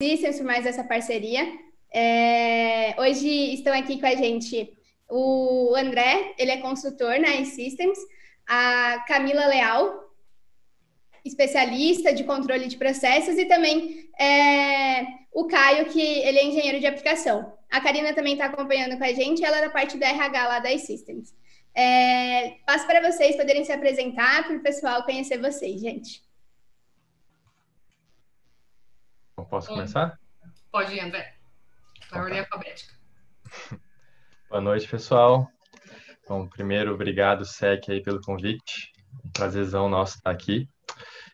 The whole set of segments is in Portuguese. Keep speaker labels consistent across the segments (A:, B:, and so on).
A: Systems por mais essa parceria. Hoje estão aqui com a gente o André, ele é consultor na iSystems, a Camila Leal, especialista de controle de processos, e também o Caio, que ele é engenheiro de aplicação. A Karina também está acompanhando com a gente, ela é da parte do RH lá da iSystems. Passo para vocês poderem se apresentar, para o pessoal conhecer vocês, gente.
B: Posso começar?
C: Pode ir, André. Na ordem alfabética.
B: Boa noite, pessoal. Bom, primeiro, obrigado, SEC, aí, pelo convite. Um prazerzão nosso estar aqui.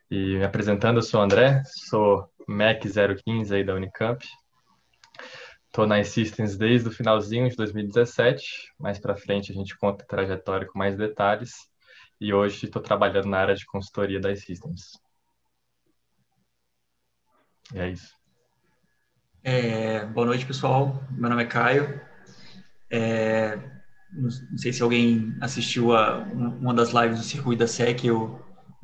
B: E me apresentando, eu sou o André, sou MEC 015 aí da Unicamp. Estou na iSystems desde o finalzinho de 2017. Mais para frente a gente conta a trajetória com mais detalhes. E hoje estou trabalhando na área de consultoria da iSystems. E é isso.
D: Boa noite, pessoal. Meu nome é Caio. Não sei se alguém assistiu a uma das lives do Circuito da SEC, eu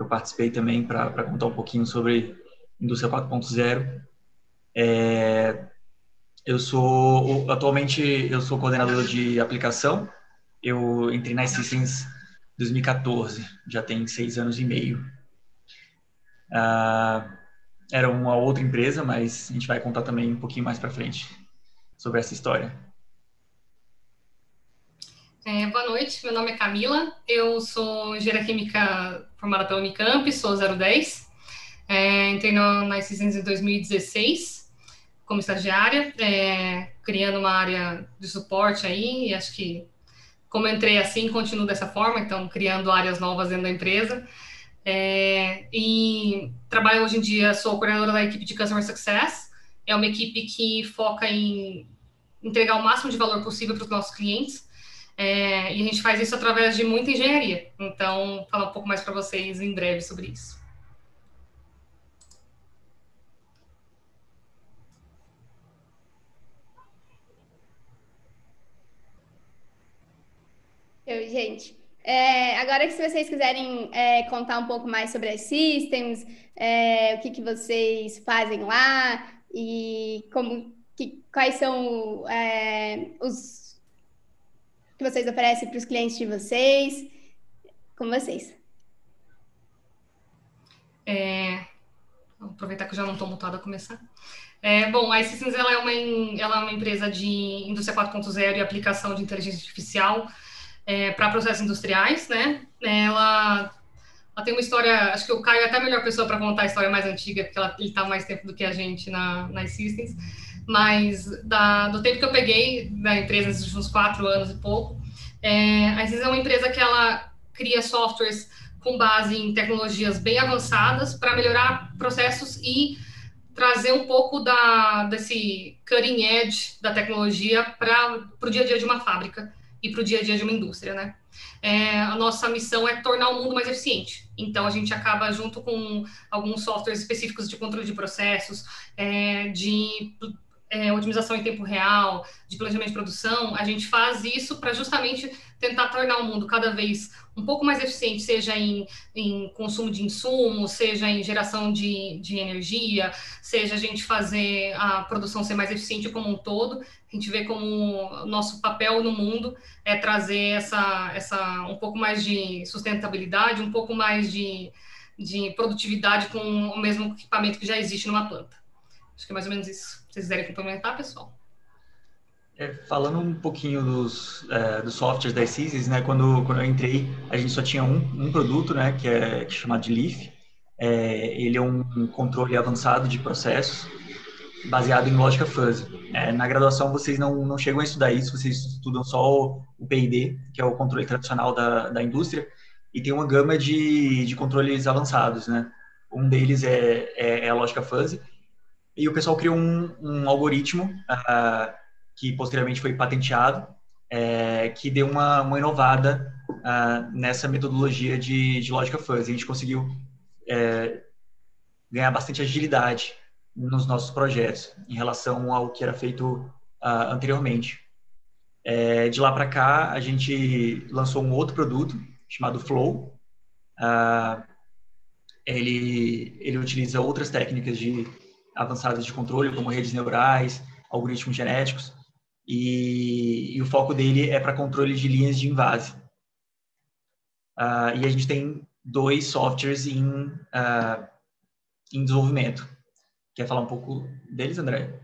D: participei também para contar um pouquinho sobre Indústria 4.0. Atualmente, eu sou coordenador de aplicação. Eu entrei na iSystems em 2014, já tem 6 anos e meio. Era uma outra empresa, mas a gente vai contar também um pouquinho mais para frente sobre essa história.
C: Boa noite, meu nome é Camila, eu sou engenheira química formada pela Unicamp, sou 010. Entrei na iSystems em 2016 como estagiária, criando uma área de suporte aí, e acho que como eu entrei assim, continuo dessa forma, então criando áreas novas dentro da empresa. E trabalho hoje em dia, sou coordenadora da equipe de Customer Success, é uma equipe que foca em entregar o máximo de valor possível para os nossos clientes, e a gente faz isso através de muita engenharia, então falar um pouco mais para vocês em breve sobre isso.
A: Gente, agora que se vocês quiserem contar um pouco mais sobre as Systems, o que vocês fazem lá e quais são os que vocês oferecem para os clientes de vocês, com vocês.
C: Vou aproveitar que eu já não estou mutada a começar. Bom, a iSystems ela é uma empresa de indústria 4.0 e aplicação de inteligência artificial para processos industriais, né? Ela tem uma história, acho que o Caio é até a melhor pessoa para contar a história mais antiga, porque ele está mais tempo do que a gente na iSystems, mas do tempo que eu peguei da empresa, uns 4 anos e pouco, a iSystems é uma empresa que ela cria softwares com base em tecnologias bem avançadas para melhorar processos e trazer um pouco desse cutting edge da tecnologia para o dia a dia de uma fábrica e para o dia a dia de uma indústria, né? A nossa missão é tornar o mundo mais eficiente. Então, a gente acaba, junto com alguns softwares específicos de controle de processos, de otimização em tempo real, de planejamento de produção, a gente faz isso para justamente tentar tornar o mundo cada vez um pouco mais eficiente, seja em consumo de insumos, seja em geração de energia, seja a gente fazer a produção ser mais eficiente como um todo. A gente vê como o nosso papel no mundo é trazer um pouco mais de sustentabilidade, um pouco mais de produtividade com o mesmo equipamento que já existe numa planta. Acho que é mais ou menos isso. Se vocês quiserem complementar, pessoal.
D: Falando um pouquinho dos softwares da iSystems, né? Quando eu entrei, a gente só tinha um produto, né? Que é chamado de Leaf. Ele é um controle avançado de processos baseado em lógica fuzzy. Na graduação, vocês não chegam a estudar isso, vocês estudam só o P&D, que é o controle tradicional da indústria, e tem uma gama de controles avançados, né? Um deles é a lógica fuzzy, e o pessoal criou um algoritmo que posteriormente foi patenteado, que deu uma inovada nessa metodologia de lógica fuzzy. A gente conseguiu ganhar bastante agilidade nos nossos projetos em relação ao que era feito anteriormente. De lá para cá, a gente lançou um outro produto chamado Flow. Ele utiliza outras técnicas de avançadas de controle, como redes neurais, algoritmos genéticos, e o foco dele é para controle de linhas de invase. E a gente tem 2 softwares em desenvolvimento. Quer falar um pouco deles, André?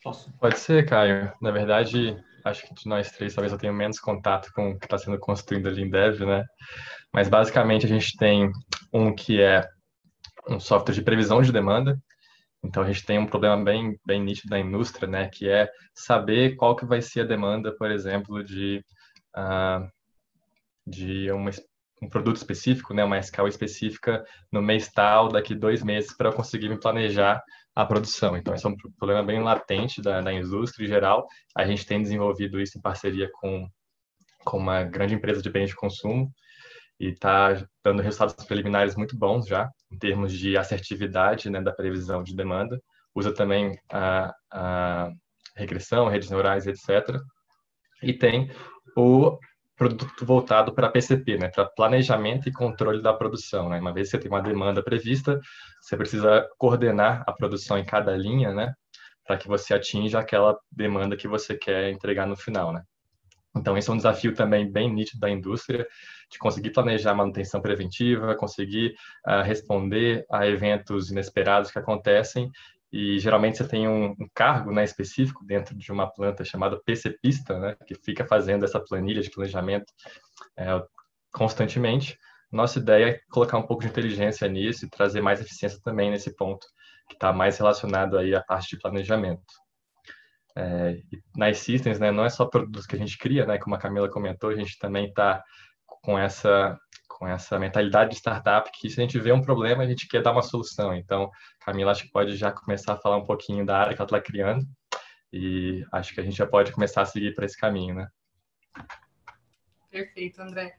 D: Posso?
B: Pode ser, Caio. Na verdade, acho que de nós 3, talvez eu tenha menos contato com o que está sendo construído ali em Dev, né? Mas, basicamente, a gente tem um que é um software de previsão de demanda. Então, a gente tem um problema bem nítido da indústria, né? Que é saber qual que vai ser a demanda, por exemplo, de um produto específico, né? Uma escala específica no mês tal, daqui 2 meses, para eu conseguir me planejar a produção. Então, esse é um problema bem latente da indústria em geral. A gente tem desenvolvido isso em parceria com uma grande empresa de bens de consumo e está dando resultados preliminares muito bons já, em termos de assertividade, né, da previsão de demanda. Usa também a regressão, redes neurais, etc. E tem o produto voltado para PCP, né, para planejamento e controle da produção, né? Uma vez que você tem uma demanda prevista, você precisa coordenar a produção em cada linha, né, para que você atinja aquela demanda que você quer entregar no final, né? Então, esse é um desafio também bem nítido da indústria, de conseguir planejar manutenção preventiva, conseguir responder a eventos inesperados que acontecem. E geralmente você tem um cargo, né, específico dentro de uma planta chamado PCPista, né, que fica fazendo essa planilha de planejamento constantemente. Nossa ideia é colocar um pouco de inteligência nisso e trazer mais eficiência também nesse ponto, que está mais relacionado aí à parte de planejamento. Na iSystems, né, não é só produtos que a gente cria, né, como a Camila comentou, a gente também está com essa mentalidade de startup, que se a gente vê um problema, a gente quer dar uma solução. Então, Camila, acho que pode já começar a falar um pouquinho da área que ela está criando, e acho que a gente já pode começar a seguir para esse caminho, né?
C: Perfeito, André.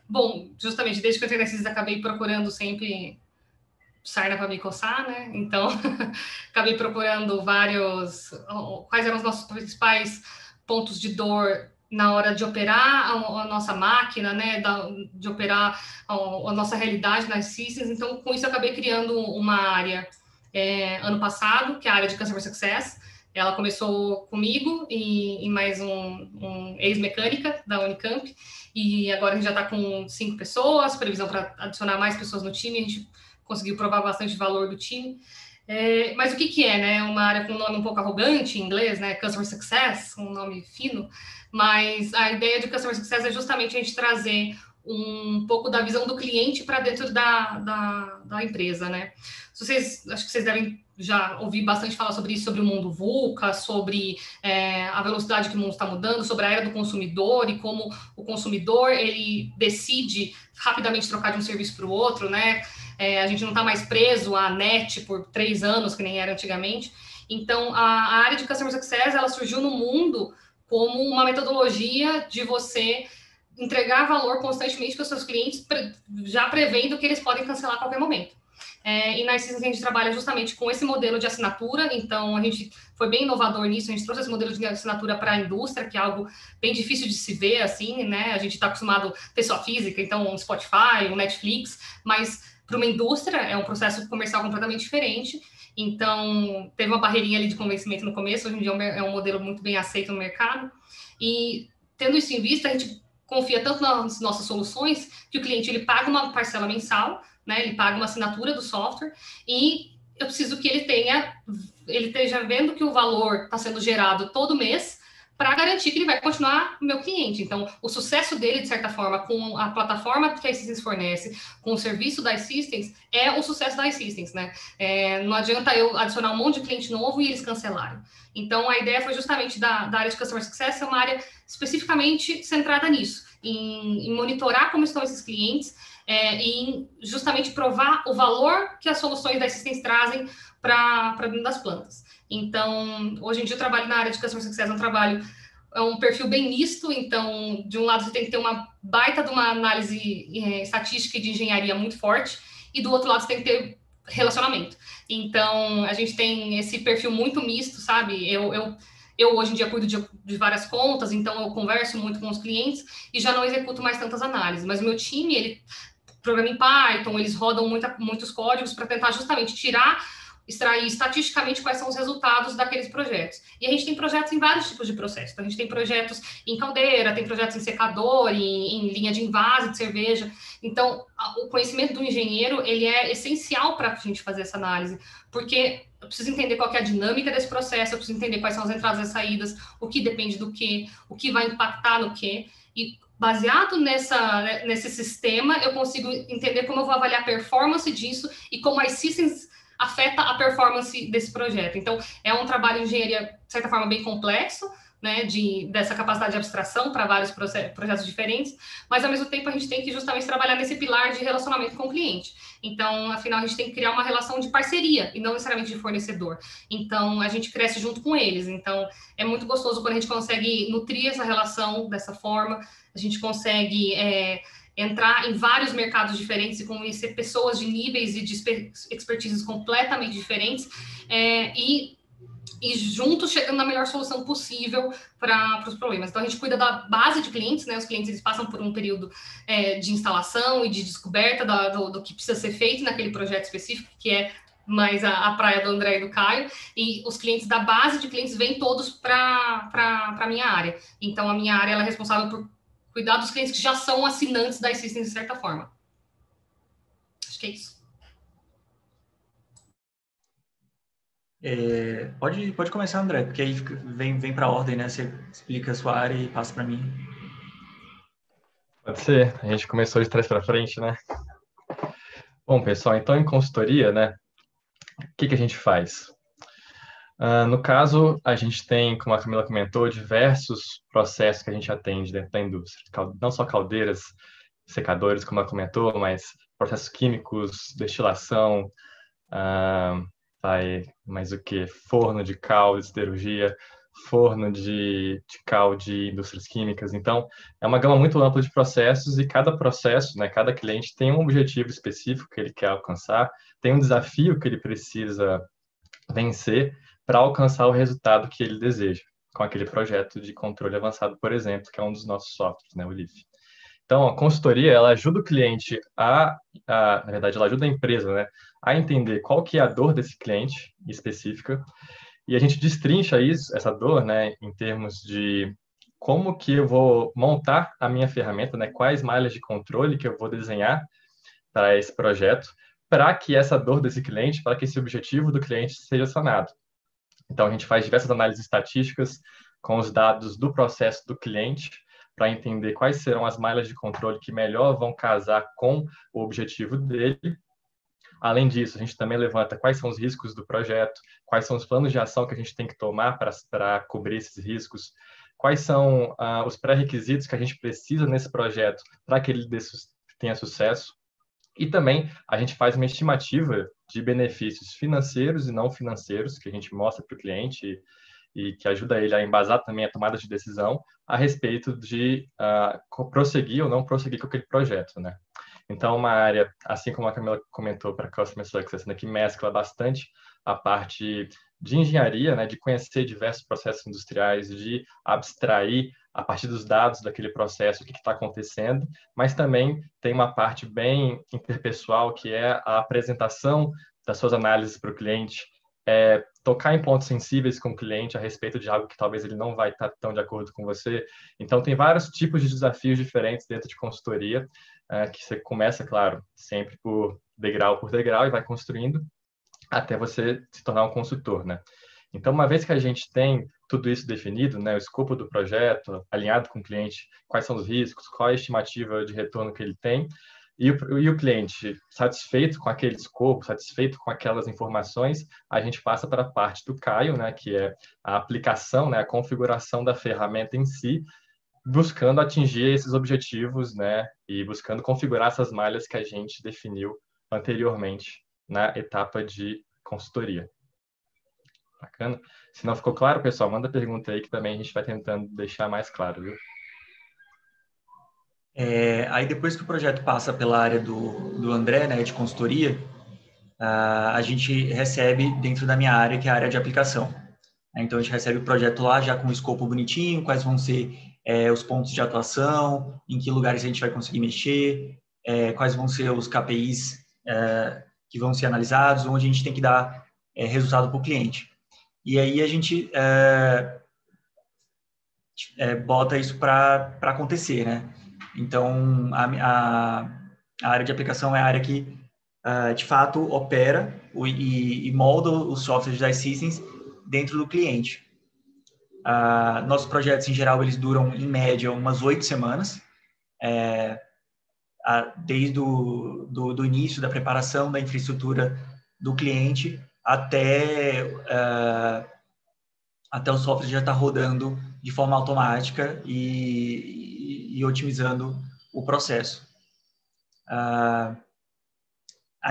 C: Bom, justamente desde que eu entrei na Isystems, acabei procurando sempre sarna para me coçar, né? Então, acabei procurando quais eram os nossos principais pontos de dor na hora de operar a nossa máquina, né? De operar a nossa realidade nas Isystems. Então, com isso, eu acabei criando uma área ano passado, que é a área de Customer Success. Ela começou comigo e mais um ex-mecânica da Unicamp. E agora a gente já está com 5 pessoas, previsão para adicionar mais pessoas no time. A gente conseguiu provar bastante valor do time. Mas o que é, né? Uma área com um nome um pouco arrogante em inglês, né? Customer Success, um nome fino. Mas a ideia de Customer Success é justamente a gente trazer um pouco da visão do cliente para dentro da empresa, né? Acho que vocês devem já ouvir bastante falar sobre isso, sobre o mundo VUCA, sobre a velocidade que o mundo está mudando, sobre a era do consumidor e como o consumidor ele decide rapidamente trocar de um serviço para o outro, né? A gente não está mais preso à net por 3 anos, que nem era antigamente. Então, a área de Customer Success, ela surgiu no mundo como uma metodologia de você entregar valor constantemente para os seus clientes, já prevendo que eles podem cancelar a qualquer momento. E na Isystems a gente trabalha justamente com esse modelo de assinatura, então a gente foi bem inovador nisso, a gente trouxe esse modelo de assinatura para a indústria, que é algo bem difícil de se ver, assim, né? A gente está acostumado a pessoa física, então um Spotify, um Netflix, mas para uma indústria é um processo comercial completamente diferente. Então, teve uma barreirinha ali de convencimento no começo, hoje em dia é um modelo muito bem aceito no mercado. E, tendo isso em vista, a gente confia tanto nas nossas soluções, que o cliente ele paga uma parcela mensal, né? Ele paga uma assinatura do software, e eu preciso que ele esteja vendo que o valor está sendo gerado todo mês, para garantir que ele vai continuar meu cliente. Então, o sucesso dele, de certa forma, com a plataforma que a iSystems fornece, com o serviço da iSystems, é o sucesso da iSystems, né? Não adianta eu adicionar um monte de cliente novo e eles cancelarem. Então, a ideia foi justamente da área de Customer Success, é uma área especificamente centrada nisso, em monitorar como estão esses clientes, e em justamente provar o valor que as soluções da iSystems trazem para dentro das plantas. Então, hoje em dia eu trabalho na área de Customer Success, é um perfil bem misto. Então, de um lado você tem que ter uma baita de uma análise estatística e de engenharia muito forte, e do outro lado você tem que ter relacionamento. Então, a gente tem esse perfil muito misto, sabe? Eu hoje em dia cuido de várias contas, então eu converso muito com os clientes e já não executo mais tantas análises, mas o meu time, ele programa em Python, eles rodam muitos códigos para tentar justamente extrair estatisticamente quais são os resultados daqueles projetos. E a gente tem projetos em vários tipos de processos. Então, a gente tem projetos em caldeira, tem projetos em secador, em linha de invase de cerveja. Então, o conhecimento do engenheiro, ele é essencial para a gente fazer essa análise, porque eu preciso entender qual que é a dinâmica desse processo, eu preciso entender quais são as entradas e saídas, o que depende do que, o que vai impactar no que, e baseado nesse sistema, eu consigo entender como eu vou avaliar a performance disso e como as systems afeta a performance desse projeto. Então, é um trabalho de engenharia, de certa forma, bem complexo, né, dessa capacidade de abstração para vários projetos diferentes, mas, ao mesmo tempo, a gente tem que justamente trabalhar nesse pilar de relacionamento com o cliente. Então, afinal, a gente tem que criar uma relação de parceria e não necessariamente de fornecedor. Então, a gente cresce junto com eles. Então, é muito gostoso quando a gente consegue nutrir essa relação dessa forma, a gente consegue entrar em vários mercados diferentes e conhecer pessoas de níveis e de expertises completamente diferentes e juntos chegando na melhor solução possível para os problemas. Então, a gente cuida da base de clientes, né? Os clientes eles passam por um período de instalação e de descoberta do que precisa ser feito naquele projeto específico, que é mais a praia do André e do Caio, e os clientes da base de clientes vêm todos para a minha área. Então, a minha área ela é responsável por cuidar dos clientes que já são assinantes da iSystems de certa forma. Acho que é isso.
D: Pode começar, André, porque aí vem para a ordem, né? Você explica a sua área e passa para mim.
B: Pode ser. A gente começou de trás para frente, né? Bom, pessoal, então em consultoria, né? O que a gente faz? No caso, a gente tem, como a Camila comentou, diversos processos que a gente atende dentro da indústria. Não só caldeiras, secadores, como ela comentou, mas processos químicos, destilação, mais o que? Forno de cal, de siderurgia, forno de cal de indústrias químicas. Então, é uma gama muito ampla de processos e cada processo, né, cada cliente tem um objetivo específico que ele quer alcançar, tem um desafio que ele precisa vencer para alcançar o resultado que ele deseja, com aquele projeto de controle avançado, por exemplo, que é um dos nossos softwares, né, o LIF. Então, a consultoria, ela ajuda o cliente na verdade, ela ajuda a empresa, né, a entender qual que é a dor desse cliente específica, e a gente destrincha essa dor, né, em termos de como que eu vou montar a minha ferramenta, né, quais malhas de controle que eu vou desenhar para esse projeto, para que essa dor desse cliente, para que esse objetivo do cliente seja sanado. Então, a gente faz diversas análises estatísticas com os dados do processo do cliente para entender quais serão as malhas de controle que melhor vão casar com o objetivo dele. Além disso, a gente também levanta quais são os riscos do projeto, quais são os planos de ação que a gente tem que tomar para cobrir esses riscos, quais são os pré-requisitos que a gente precisa nesse projeto para que ele tenha sucesso. E também a gente faz uma estimativa de benefícios financeiros e não financeiros, que a gente mostra para o cliente e que ajuda ele a embasar também a tomada de decisão a respeito de prosseguir ou não prosseguir com aquele projeto, né? Então, uma área, assim como a Camila comentou para Customer Success, né, que mescla bastante a parte de engenharia, né, de conhecer diversos processos industriais, de abstrair a partir dos dados daquele processo o que está acontecendo, mas também tem uma parte bem interpessoal, que é a apresentação das suas análises para o cliente, tocar em pontos sensíveis com o cliente a respeito de algo que talvez ele não vai estar tão de acordo com você. Então, tem vários tipos de desafios diferentes dentro de consultoria, que você começa, claro, sempre por degrau e vai construindo até você se tornar um consultor, né? Então, uma vez que a gente tem tudo isso definido, né, o escopo do projeto, alinhado com o cliente, quais são os riscos, qual é a estimativa de retorno que ele tem, e o cliente satisfeito com aquele escopo, satisfeito com aquelas informações, a gente passa para a parte do Caio, né, que é a aplicação, né, a configuração da ferramenta em si, buscando atingir esses objetivos, né, e buscando configurar essas malhas que a gente definiu anteriormente na etapa de consultoria. Bacana? Se não ficou claro, pessoal, manda pergunta aí que também a gente vai tentando deixar mais claro, viu?
D: Aí depois que o projeto passa pela área do André, né, de consultoria, a gente recebe dentro da minha área, que é a área de aplicação. Então, a gente recebe o projeto lá já com o escopo bonitinho, quais vão ser os pontos de atuação, em que lugares a gente vai conseguir mexer, quais vão ser os KPIs que vão ser analisados, onde a gente tem que dar resultado para o cliente. E aí a gente bota isso para acontecer, né? Então, a área de aplicação é a área que, de fato, opera e molda os softwares das systems dentro do cliente. Nossos projetos, em geral, eles duram, em média, umas 8 semanas, desde do início da preparação da infraestrutura do cliente até o software já estar rodando de forma automática e otimizando o processo. A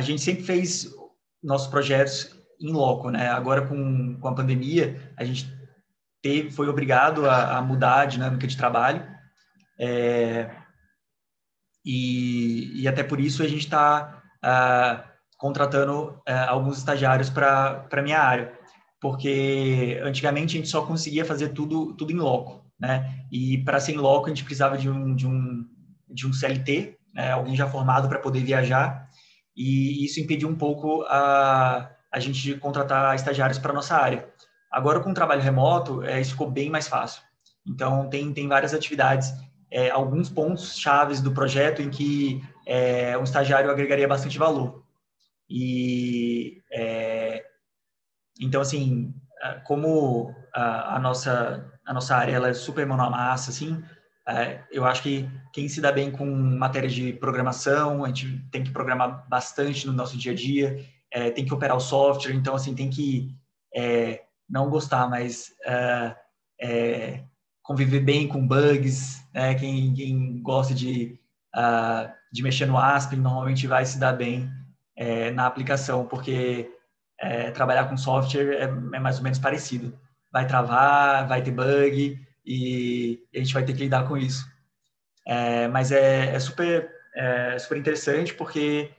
D: gente sempre fez nossos projetos em loco, né? Agora, com a pandemia, a gente foi obrigado a mudar a dinâmica de trabalho, e até por isso a gente está contratando alguns estagiários para a minha área, porque antigamente a gente só conseguia fazer tudo em loco, né? E para ser em loco a gente precisava de um CLT, né? Alguém já formado para poder viajar, e isso impediu um pouco a gente de contratar estagiários para nossa área. Agora, com o trabalho remoto, isso ficou bem mais fácil. Então, tem várias atividades, alguns pontos chaves do projeto em que um estagiário agregaria bastante valor. Então, assim, como a nossa área ela é super mão na massa, assim, eu acho que quem se dá bem com matérias de programação, a gente tem que programar bastante no nosso dia a dia, tem que operar o software, então, assim, tem que não gostar, mas conviver bem com bugs, né? Quem gosta de mexer no Aspen normalmente vai se dar bem na aplicação, porque trabalhar com software é mais ou menos parecido. Vai travar, vai ter bug e a gente vai ter que lidar com isso. Mas é super interessante porque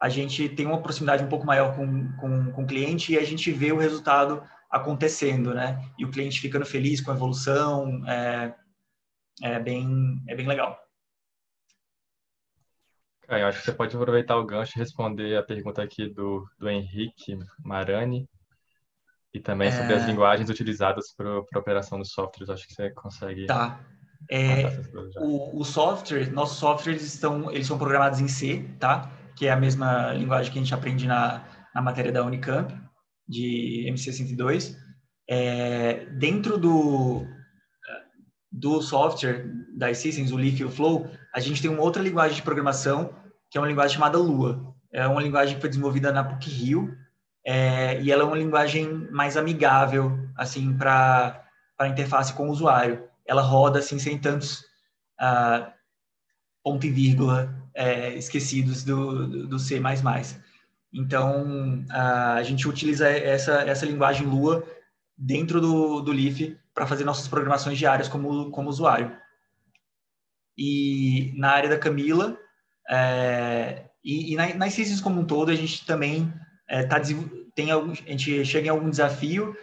D: a gente tem uma proximidade um pouco maior com o cliente e a gente vê o resultado acontecendo, né? E o cliente ficando feliz com a evolução, é bem legal.
B: Eu acho que você pode aproveitar o gancho e responder a pergunta aqui do Henrique Marani e também sobre as linguagens utilizadas para a operação dos softwares. Acho que você consegue
D: matar essas coisas já. Nossos softwares eles são programados em C, tá? Que é a mesma linguagem que a gente aprende na matéria da Unicamp, de MC102. Dentro do software das systems, o Leaf e o Flow, a gente tem uma outra linguagem de programação, que é uma linguagem chamada Lua. É uma linguagem que foi desenvolvida na PUC-Rio, e ela é uma linguagem mais amigável, assim, para a interface com o usuário. Ela roda, assim, sem tantos ponto e vírgula esquecidos do C++. Então, a gente utiliza essa linguagem Lua dentro do Leaf para fazer nossas programações diárias como usuário. E na área da Camila, e nas systems como um todo, a gente também a gente chega em algum desafio,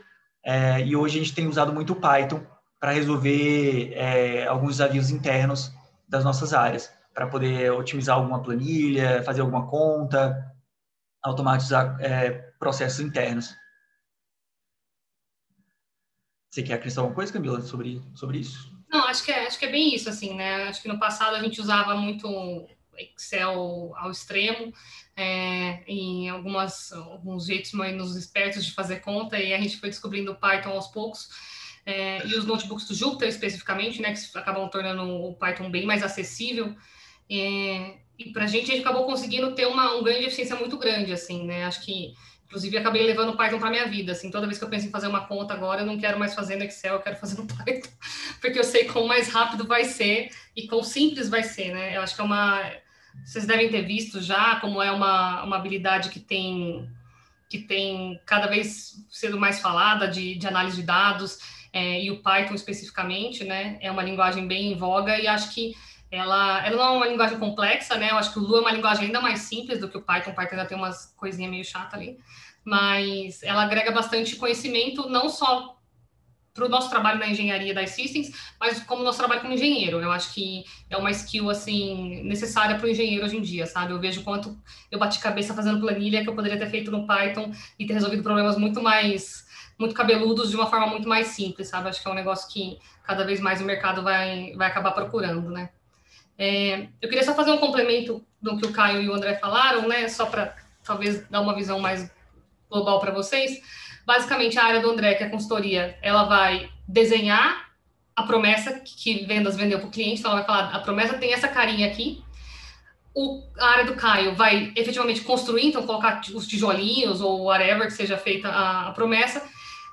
D: e hoje a gente tem usado muito o Python para resolver alguns desafios internos das nossas áreas, para poder otimizar alguma planilha, fazer alguma conta, automatizar processos internos. Você quer acrescentar alguma coisa, Camila, sobre isso?
C: Não, acho que é bem isso, assim, né? Acho que no passado a gente usava muito Excel ao extremo, em alguns jeitos menos espertos de fazer conta, e a gente foi descobrindo o Python aos poucos, e os notebooks do Jupyter especificamente, né, que acabam tornando o Python bem mais acessível, e para a gente acabou conseguindo ter um ganho de eficiência muito grande, assim, né? Acho que inclusive, acabei levando o Python para minha vida, assim, toda vez que eu penso em fazer uma conta agora, eu não quero mais fazer no Excel, eu quero fazer no Python, porque eu sei quão mais rápido vai ser e quão simples vai ser, né? Eu acho que vocês devem ter visto já como é uma habilidade que tem cada vez sendo mais falada de análise de dados, e o Python especificamente, né? É uma linguagem bem em voga e acho que ela não é uma linguagem complexa, né? Eu acho que o Lua é uma linguagem ainda mais simples do que o Python. O Python já tem umas coisinhas meio chatas ali, mas ela agrega bastante conhecimento, não só o nosso trabalho na engenharia das Systems, mas como nosso trabalho como engenheiro. Eu acho que é uma skill, assim, necessária para o engenheiro hoje em dia, sabe? Eu vejo quanto eu bati cabeça fazendo planilha que eu poderia ter feito no Python e ter resolvido problemas muito cabeludos de uma forma muito mais simples, sabe? Acho que é um negócio que cada vez mais o mercado vai acabar procurando, né? Eu queria só fazer um complemento do que o Caio e o André falaram, né? Só para talvez dar uma visão mais global para vocês. Basicamente, a área do André, que é a consultoria, ela vai desenhar a promessa que vendas vendeu para o cliente, então ela vai falar, a promessa tem essa carinha aqui. A área do Caio vai efetivamente construir, então colocar os tijolinhos ou whatever que seja feita a promessa,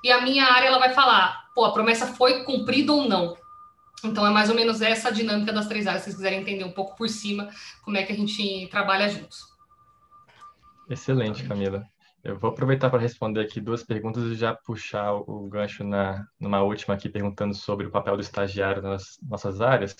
C: e a minha área ela vai falar, pô, a promessa foi cumprida ou não. Então é mais ou menos essa a dinâmica das 3 áreas, se vocês quiserem entender um pouco por cima como é que a gente trabalha juntos.
B: Excelente, Camila. Eu vou aproveitar para responder aqui 2 perguntas e já puxar o gancho numa última aqui, perguntando sobre o papel do estagiário nas nossas áreas.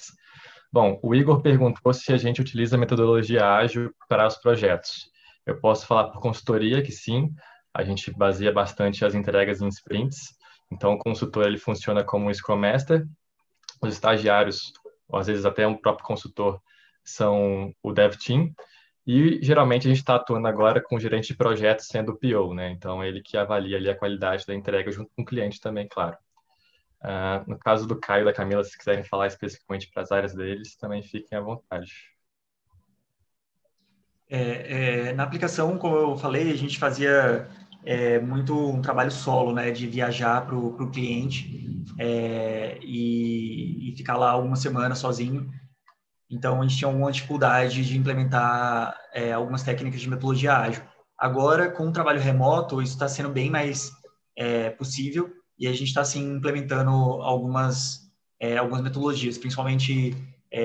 B: Bom, o Igor perguntou se a gente utiliza a metodologia ágil para os projetos. Eu posso falar por consultoria que sim, a gente baseia bastante as entregas em sprints. Então, o consultor ele funciona como um Scrum Master, os estagiários, ou às vezes até um próprio consultor, são o Dev Team. E geralmente a gente está atuando agora com o gerente de projetos sendo o PO, né? Então, ele que avalia ali a qualidade da entrega junto com o cliente também, claro. No caso do Caio e da Camila, se quiserem falar especificamente para as áreas deles, também fiquem à vontade.
D: Na aplicação, como eu falei, a gente fazia muito um trabalho solo, né, de viajar para o cliente e ficar lá uma semana sozinho. Então, a gente tinha alguma dificuldade de implementar algumas técnicas de metodologia ágil. Agora, com o trabalho remoto, isso está sendo bem mais possível e a gente está, assim, implementando algumas metodologias, principalmente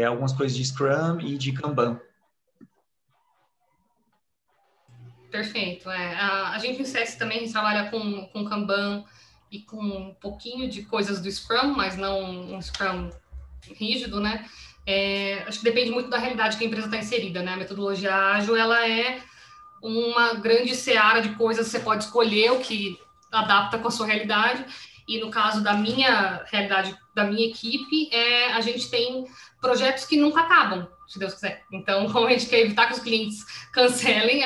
D: algumas coisas de Scrum e de Kanban.
C: Perfeito. A gente em CS também a gente trabalha com Kanban e com um pouquinho de coisas do Scrum, mas não um Scrum rígido, né? Acho que depende muito da realidade que a empresa está inserida, né? A metodologia ágil, ela é uma grande seara de coisas, você pode escolher o que adapta com a sua realidade, e no caso da minha realidade, da minha equipe, a gente tem projetos que nunca acabam, se Deus quiser. Então, como a gente quer evitar que os clientes cancelem,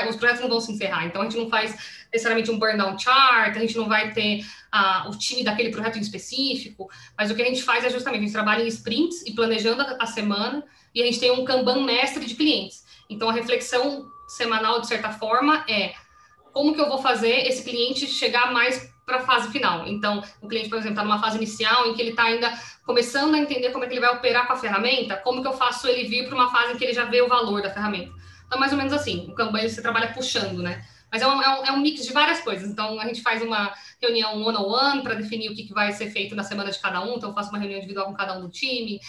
C: os projetos não vão se encerrar. Então, a gente não faz necessariamente um burn-down chart, a gente não vai ter o time daquele projeto em específico, mas o que a gente faz é justamente, a gente trabalha em sprints e planejando a semana, e a gente tem um Kanban mestre de clientes. Então, a reflexão semanal, de certa forma, como que eu vou fazer esse cliente chegar mais para a fase final. Então, o cliente, por exemplo, está numa fase inicial em que ele está ainda começando a entender como é que ele vai operar com a ferramenta, como que eu faço ele vir para uma fase em que ele já vê o valor da ferramenta. Então, mais ou menos assim, o Kanban você trabalha puxando, né? Mas é um mix de várias coisas. Então, a gente faz uma reunião one-on-one para definir o que vai ser feito na semana de cada um. Então, eu faço uma reunião individual com cada um do time.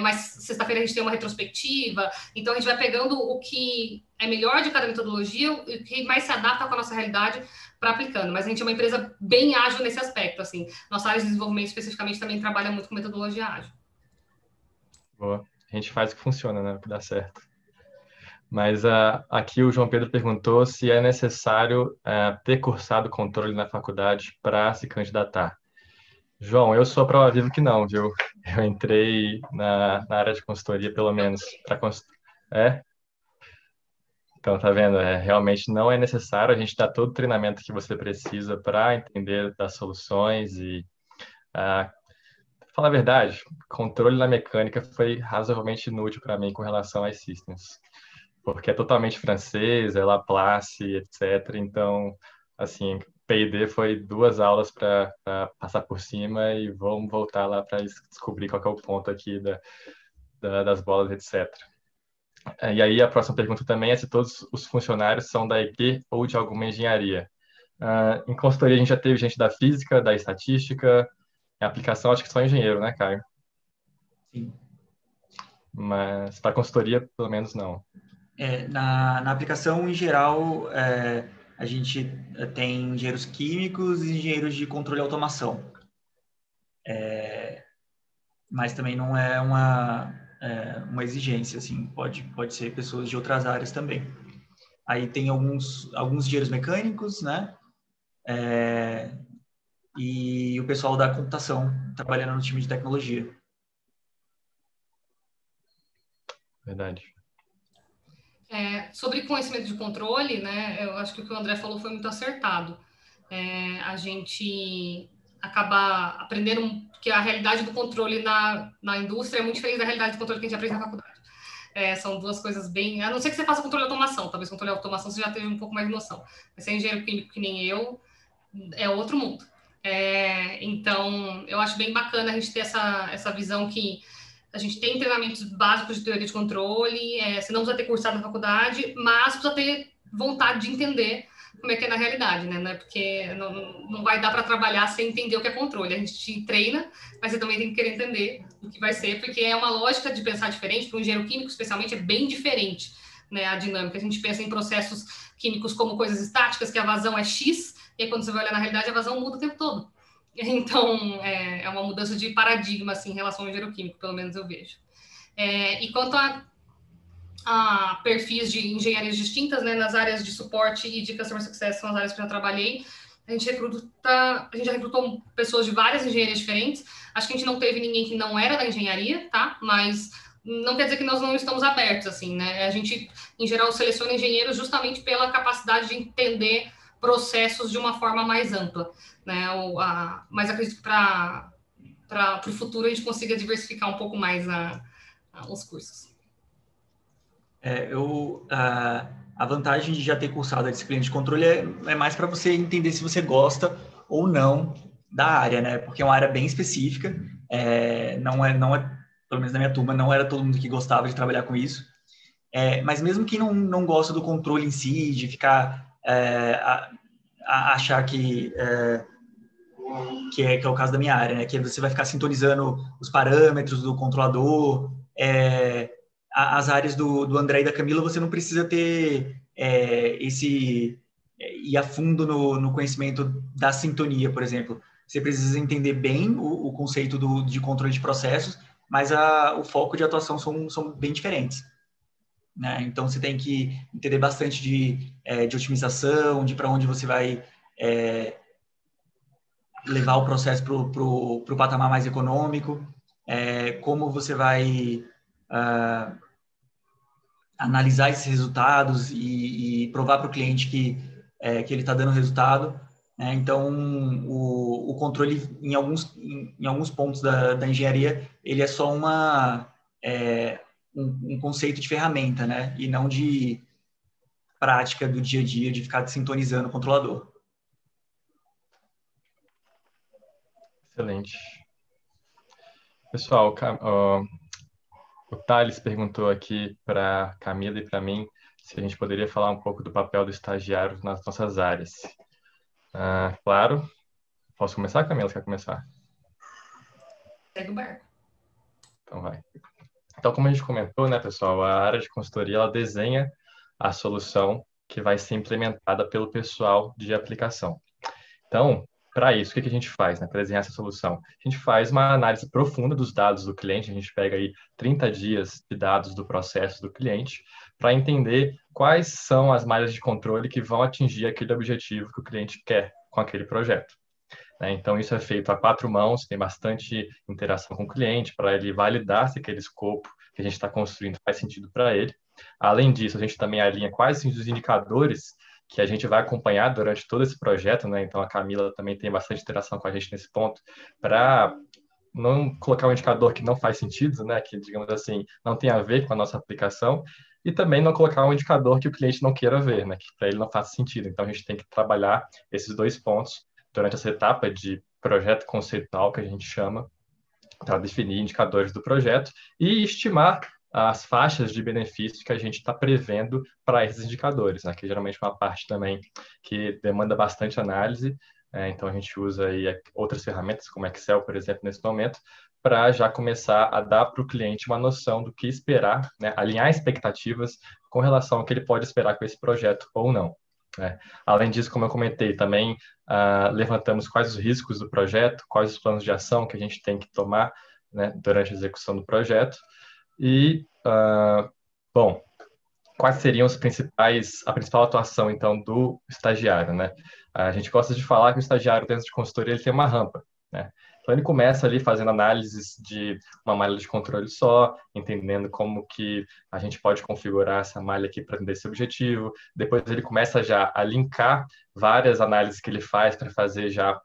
C: Mas sexta-feira a gente tem uma retrospectiva. Então, a gente vai pegando o que é melhor de cada metodologia e o que mais se adapta com a nossa realidade para aplicando. Mas a gente é uma empresa bem ágil nesse aspecto. Assim. Nossa área de desenvolvimento, especificamente, também trabalha muito com metodologia ágil.
B: Boa. A gente faz o que funciona, né? O que dá certo. Mas aqui o João Pedro perguntou se é necessário ter cursado controle na faculdade para se candidatar. João, eu sou a prova viva que não, viu? Eu entrei na área de consultoria, pelo menos, para Então, tá vendo? Realmente não é necessário, a gente dá todo o treinamento que você precisa para entender das soluções e... falar a verdade, controle na mecânica foi razoavelmente inútil para mim com relação às systems. Porque é totalmente francês, é Laplace, etc. Então, assim, P&D foi 2 aulas para passar por cima e vamos voltar lá para descobrir qual que é o ponto aqui das bolas, etc. E aí a próxima pergunta também é se todos os funcionários são da EQ ou de alguma engenharia. Em consultoria a gente já teve gente da física, da estatística, em aplicação acho que só engenheiro, né, Caio?
D: Sim.
B: Mas para consultoria, pelo menos, não.
D: Na aplicação, em geral, a gente tem engenheiros químicos e engenheiros de controle e automação. Mas também não é uma exigência, assim, pode ser pessoas de outras áreas também. Aí tem alguns engenheiros mecânicos, né? E pessoal da computação trabalhando no time de tecnologia.
B: Verdade.
C: Sobre conhecimento de controle, né, eu acho que o que o André falou foi muito acertado. A gente acaba aprendendo que a realidade do controle na indústria é muito diferente da realidade do controle que a gente aprende na faculdade. São duas coisas bem... A não ser que você faça controle de automação. Talvez controle de automação você já teve um pouco mais de noção. Mas ser engenheiro químico que nem eu, é outro mundo. Então, eu acho bem bacana a gente ter essa visão que a gente tem treinamentos básicos de teoria de controle, você não precisa ter cursado na faculdade, mas precisa ter vontade de entender como é que é na realidade, né? Porque não vai dar para trabalhar sem entender o que é controle. A gente te treina, mas você também tem que querer entender o que vai ser, porque é uma lógica de pensar diferente. Para um engenheiro químico, especialmente, é bem diferente, né, a dinâmica. A gente pensa em processos químicos como coisas estáticas, que a vazão é X, e aí quando você vai olhar na realidade, a vazão muda o tempo todo. Então, é uma mudança de paradigma, assim, em relação ao engenheiro químico, pelo menos eu vejo. E quanto a perfis de engenharias distintas, né, nas áreas de suporte e de customer success, são as áreas que eu já trabalhei, a gente já recrutou pessoas de várias engenharias diferentes. Acho que a gente não teve ninguém que não era da engenharia, tá? Mas não quer dizer que nós não estamos abertos, assim, né? A gente, em geral, seleciona engenheiros justamente pela capacidade de entender processos de uma forma mais ampla, né? Mas acredito que para o futuro a gente consiga diversificar um pouco mais os cursos.
D: A vantagem de já ter cursado a disciplina de controle é mais para você entender se você gosta ou não da área, né? Porque é uma área bem específica, não é, pelo menos na minha turma, não era todo mundo que gostava de trabalhar com isso. Mas mesmo quem não gosta do controle em si, de ficar achar que é o caso da minha área, né? Que você vai ficar sintonizando os parâmetros do controlador. As áreas do André e da Camila, você não precisa ter ir a fundo no conhecimento da sintonia, por exemplo. Você precisa entender bem o conceito de controle de processos, mas o foco de atuação são bem diferentes, né? Então, você tem que entender bastante de otimização, de para onde você vai levar o processo para o patamar mais econômico, como você vai analisar esses resultados e provar para o cliente que ele está dando resultado, né? Então, o controle, em alguns pontos da engenharia, ele é só um conceito de ferramenta, né? E não de prática do dia a dia, de ficar sintonizando o controlador.
B: Excelente. Pessoal, o Thales perguntou aqui para Camila e para mim se a gente poderia falar um pouco do papel do estagiário nas nossas áreas. Claro. Posso começar, Camila? Quer começar?
C: Segue o barco.
B: Então vai. Então, como a gente comentou, né, pessoal, a área de consultoria, ela desenha a solução que vai ser implementada pelo pessoal de aplicação. Então, para isso, o que a gente faz, né, para desenhar essa solução? A gente faz uma análise profunda dos dados do cliente, a gente pega aí 30 dias de dados do processo do cliente para entender quais são as malhas de controle que vão atingir aquele objetivo que o cliente quer com aquele projeto. Então, isso é feito a 4 mãos, tem bastante interação com o cliente para ele validar se aquele escopo que a gente está construindo faz sentido para ele. Além disso, a gente também alinha quais são os indicadores que a gente vai acompanhar durante todo esse projeto, né? Então, a Camila também tem bastante interação com a gente nesse ponto, para não colocar um indicador que não faz sentido, né? Que, digamos assim, não tem a ver com a nossa aplicação, e também não colocar um indicador que o cliente não queira ver, né? Que para ele não faça sentido. Então, a gente tem que trabalhar esses 2 pontos durante essa etapa de projeto conceitual, que a gente chama, para definir indicadores do projeto e estimar as faixas de benefício que a gente está prevendo para esses indicadores, né? Que geralmente é uma parte também que demanda bastante análise, então a gente usa aí outras ferramentas, como Excel, por exemplo, nesse momento, para já começar a dar para o cliente uma noção do que esperar, né? Alinhar expectativas com relação ao que ele pode esperar com esse projeto ou não. Além disso, como eu comentei, também levantamos quais os riscos do projeto, quais os planos de ação que a gente tem que tomar, né, durante a execução do projeto e, bom, quais seriam a principal atuação, então, do estagiário, né? A gente gosta de falar que o estagiário dentro de consultoria ele tem uma rampa. né? Então, ele começa ali fazendo análises de uma malha de controle só, entendendo como que a gente pode configurar essa malha aqui para atender esse objetivo. Depois, ele começa já a linkar várias análises que ele faz para fazer já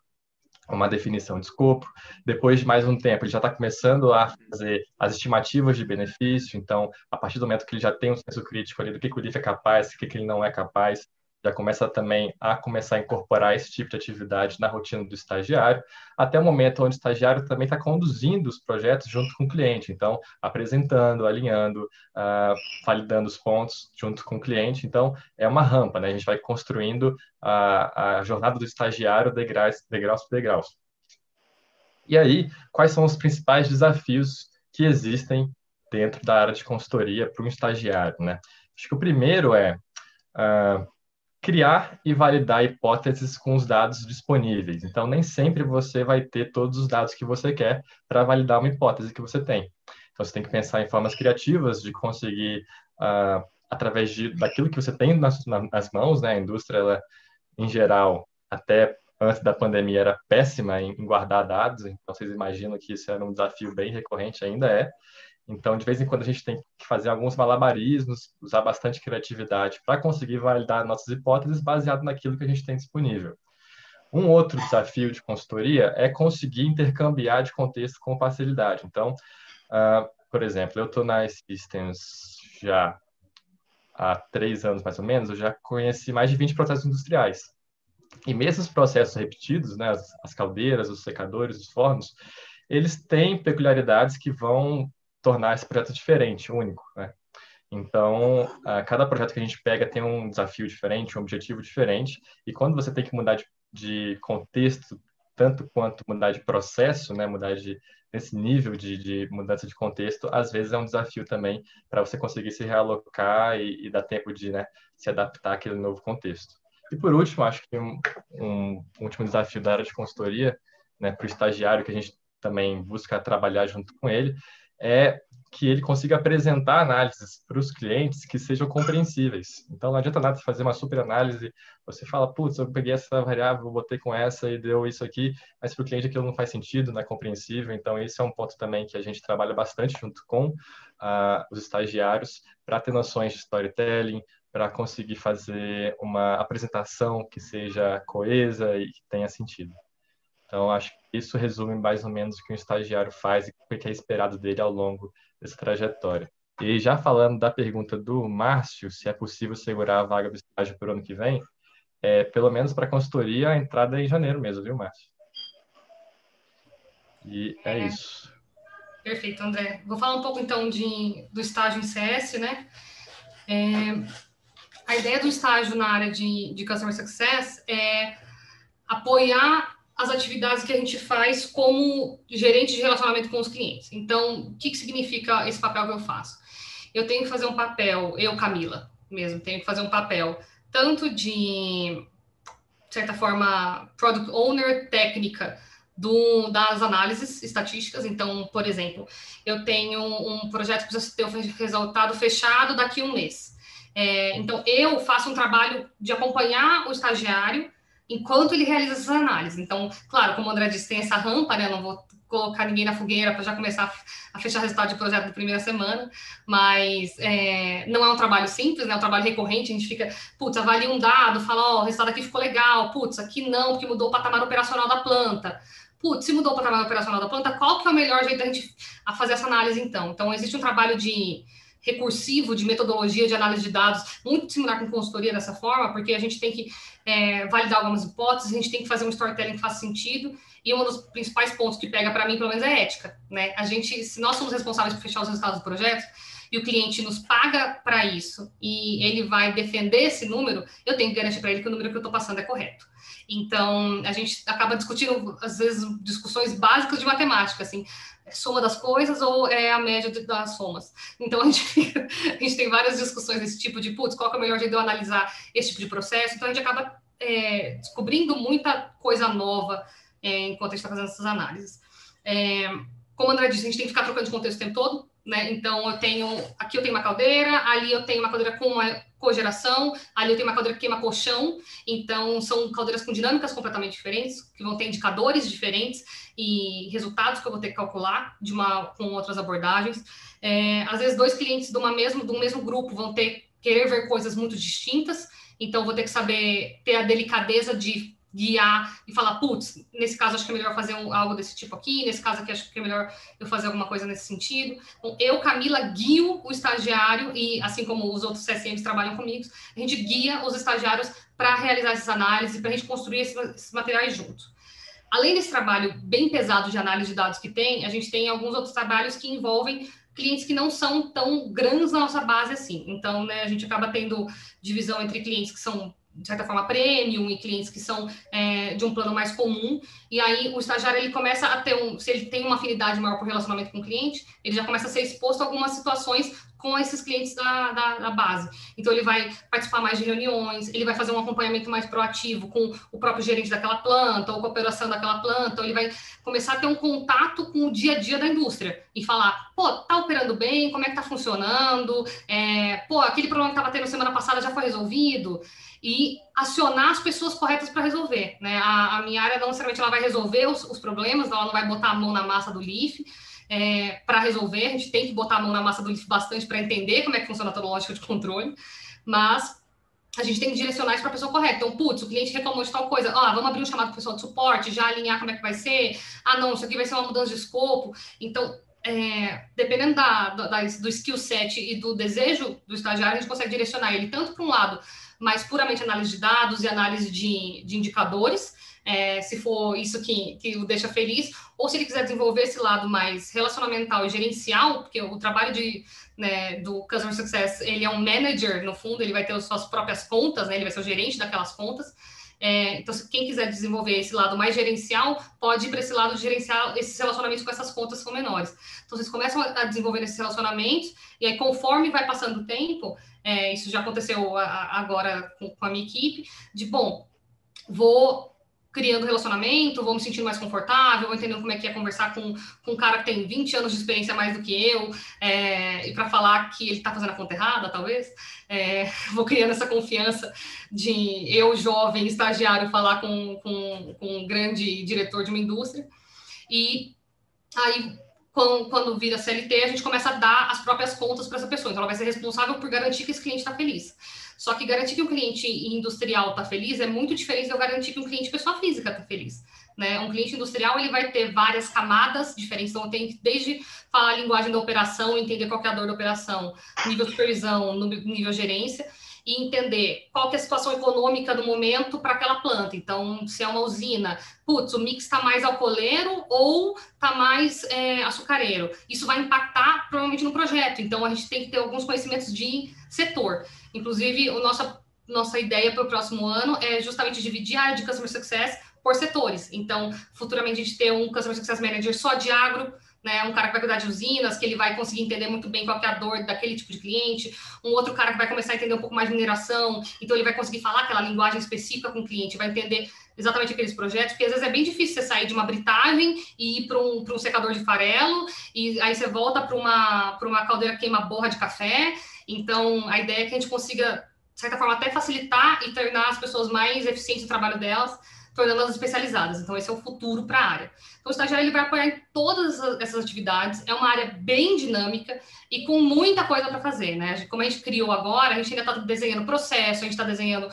B: uma definição de escopo. Depois de mais um tempo, ele já está começando a fazer as estimativas de benefício. Então, a partir do momento que ele já tem um senso crítico ali do que o LIF é capaz, o que ele não é capaz, já começa também a começar a incorporar esse tipo de atividade na rotina do estagiário, até o momento onde o estagiário também está conduzindo os projetos junto com o cliente. Então, apresentando, alinhando, validando os pontos junto com o cliente. Então, é uma rampa, né? A gente vai construindo a jornada do estagiário degraus por degraus. E aí, quais são os principais desafios que existem dentro da área de consultoria para um estagiário, né? Acho que o primeiro é criar e validar hipóteses com os dados disponíveis. Então, nem sempre você vai ter todos os dados que você quer para validar uma hipótese que você tem. Então, você tem que pensar em formas criativas de conseguir, através daquilo que você tem nas mãos, né? A indústria, ela, em geral, até antes da pandemia, era péssima em guardar dados. Então, vocês imaginam que isso era um desafio bem recorrente, ainda é. Então, de vez em quando, a gente tem que fazer alguns malabarismos, usar bastante criatividade para conseguir validar nossas hipóteses baseado naquilo que a gente tem disponível. Um outro desafio de consultoria é conseguir intercambiar de contexto com facilidade. Então, por exemplo, eu estou na iSystems já há 3 anos, mais ou menos, eu já conheci mais de 20 processos industriais. E mesmo os processos repetidos, né, as caldeiras, os secadores, os fornos, eles têm peculiaridades que vão tornar esse projeto diferente, único, né? Então, cada projeto que a gente pega tem um desafio diferente, um objetivo diferente, e quando você tem que mudar de contexto, tanto quanto mudar de processo, né, nesse nível de mudança de contexto, às vezes é um desafio também para você conseguir se realocar e dar tempo de, né, se adaptar àquele novo contexto. E por último, acho que um último desafio da área de consultoria, né, para o estagiário, que a gente também busca trabalhar junto com ele, é que ele consiga apresentar análises para os clientes que sejam compreensíveis. Então, não adianta nada você fazer uma super análise, você fala, putz, eu peguei essa variável, botei com essa e deu isso aqui, mas para o cliente aquilo não faz sentido, não é compreensível. Então, esse é um ponto também que a gente trabalha bastante junto com os estagiários para ter noções de storytelling, para conseguir fazer uma apresentação que seja coesa e que tenha sentido. Então, acho que isso resume mais ou menos o que um estagiário faz e o que é esperado dele ao longo dessa trajetória. E já falando da pergunta do Márcio, se é possível segurar a vaga do estágio para o ano que vem, pelo menos para a consultoria, a entrada é em janeiro mesmo, viu, Márcio? E é isso.
C: Perfeito, André. Vou falar um pouco, então, do estágio em CS, né? A ideia do estágio na área de Customer Success é apoiar as atividades que a gente faz como gerente de relacionamento com os clientes. Então, o que significa esse papel que eu faço? Eu tenho que fazer um papel, eu, Camila, mesmo, tenho que fazer um papel tanto de certa forma, Product Owner, técnica das análises estatísticas. Então, por exemplo, eu tenho um projeto que precisa ter um resultado fechado daqui a um mês. Então, eu faço um trabalho de acompanhar o estagiário enquanto ele realiza essas análises. Então, claro, como o André disse, tem essa rampa, né? Eu não vou colocar ninguém na fogueira para já começar a fechar resultado de projeto na primeira semana, mas não é um trabalho simples, né? É um trabalho recorrente, a gente fica, putz, avalia um dado, fala, ó, o resultado aqui ficou legal, putz, aqui não, porque mudou o patamar operacional da planta. Putz, se mudou o patamar operacional da planta, qual que é o melhor jeito da gente fazer essa análise, então? Então, existe um trabalho recursivo, de metodologia de análise de dados, muito similar com consultoria dessa forma, porque a gente tem que validar algumas hipóteses, a gente tem que fazer um storytelling que faça sentido, e um dos principais pontos que pega para mim, pelo menos, é ética, né? Se nós somos responsáveis por fechar os resultados do projeto, e o cliente nos paga para isso, e ele vai defender esse número, eu tenho que garantir para ele que o número que eu estou passando é correto. Então, a gente acaba discutindo, às vezes, discussões básicas de matemática, assim, soma das coisas ou é a média das somas. Então, a gente tem várias discussões desse tipo de, putz, qual que é o melhor jeito de eu analisar esse tipo de processo? Então, a gente acaba descobrindo muita coisa nova enquanto a gente está fazendo essas análises. Como o André disse, a gente tem que ficar trocando de contexto o tempo todo. né? Então, aqui eu tenho uma caldeira, ali eu tenho uma caldeira com uma cogeração, ali eu tenho uma caldeira que queima colchão. Então, são caldeiras com dinâmicas completamente diferentes, que vão ter indicadores diferentes e resultados que eu vou ter que calcular com outras abordagens. Às vezes, dois clientes do mesmo grupo vão querer ver coisas muito distintas, então vou ter que saber ter a delicadeza de guiar e falar, putz, nesse caso acho que é melhor fazer algo desse tipo aqui, nesse caso aqui acho que é melhor eu fazer alguma coisa nesse sentido. Então, eu, Camila, guio o estagiário e, assim como os outros CSMs trabalham comigo, a gente guia os estagiários para realizar essas análises, para a gente construir esses materiais juntos. Além desse trabalho bem pesado de análise de dados que tem, a gente tem alguns outros trabalhos que envolvem clientes que não são tão grandes na nossa base assim. Então, né, a gente acaba tendo divisão entre clientes que são de certa forma, premium e clientes que são de um plano mais comum. E aí, o estagiário, ele começa a ter se ele tem uma afinidade maior por relacionamento com o cliente, ele já começa a ser exposto a algumas situações com esses clientes da base. Então, ele vai participar mais de reuniões, ele vai fazer um acompanhamento mais proativo com o próprio gerente daquela planta ou com a operação daquela planta, ou ele vai começar a ter um contato com o dia a dia da indústria e falar, pô, tá operando bem, como é que tá funcionando, pô, aquele problema que estava tendo semana passada já foi resolvido, e acionar as pessoas corretas para resolver, né? A minha área não necessariamente ela vai resolver os problemas, ela não vai botar a mão na massa do LIF para resolver, a gente tem que botar a mão na massa do LIF bastante para entender como é que funciona toda a lógica de controle, mas a gente tem que direcionar isso para a pessoa correta. Então, putz, o cliente reclamou de tal coisa, vamos abrir um chamado para o pessoal de suporte, já alinhar como é que vai ser, não, isso aqui vai ser uma mudança de escopo. Então, dependendo do skill set e do desejo do estagiário, a gente consegue direcionar ele tanto para um lado mais puramente análise de dados e análise de indicadores, se for isso que o deixa feliz, ou se ele quiser desenvolver esse lado mais relacionamental e gerencial, porque o trabalho do Customer Success, ele é um manager, no fundo, ele vai ter as suas próprias contas, né, ele vai ser o gerente daquelas contas. Então, se quem quiser desenvolver esse lado mais gerencial, pode ir para esse lado de gerenciar esses relacionamentos com essas contas que são menores. Então, vocês começam a desenvolver esses relacionamentos, e aí, conforme vai passando o tempo, isso já aconteceu agora com a minha equipe, vou criando relacionamento, vou me sentindo mais confortável, vou entendendo como é que é conversar com um cara que tem 20 anos de experiência a mais do que eu, e para falar que ele está fazendo a conta errada, talvez. Vou criando essa confiança de eu, jovem, estagiário, falar com um grande diretor de uma indústria. E aí, quando vira CLT, a gente começa a dar as próprias contas para essa pessoa. Então, ela vai ser responsável por garantir que esse cliente está feliz. Só que garantir que um cliente industrial está feliz é muito diferente de eu garantir que um cliente pessoa física está feliz. Né? Um cliente industrial, ele vai ter várias camadas diferentes. Então, eu tenho que, desde falar a linguagem da operação, entender qual que é a dor da operação, nível supervisão, nível gerência, e entender qual que é a situação econômica do momento para aquela planta. Então, se é uma usina, o mix está mais alcooleiro ou está mais açucareiro. Isso vai impactar, provavelmente, no projeto. Então, a gente tem que ter alguns conhecimentos de setor. Inclusive, nossa ideia para o próximo ano é justamente dividir a área de Customer Success por setores. Então, futuramente, a gente ter um Customer Success Manager só de agro, né, um cara que vai cuidar de usinas, que ele vai conseguir entender muito bem qual que é a dor daquele tipo de cliente, um outro cara que vai começar a entender um pouco mais de mineração, então ele vai conseguir falar aquela linguagem específica com o cliente, vai entender exatamente aqueles projetos, porque às vezes é bem difícil você sair de uma britagem e ir para um secador de farelo, e aí você volta para uma caldeira que queima borra de café. Então, a ideia é que a gente consiga, de certa forma, até facilitar e tornar as pessoas mais eficientes no trabalho delas, tornando-as especializadas. Então, esse é o futuro para a área. Então, o estagiário ele vai apoiar em todas essas atividades. É uma área bem dinâmica e com muita coisa para fazer, né? Como a gente criou agora, a gente ainda está desenhando processo, a gente está desenhando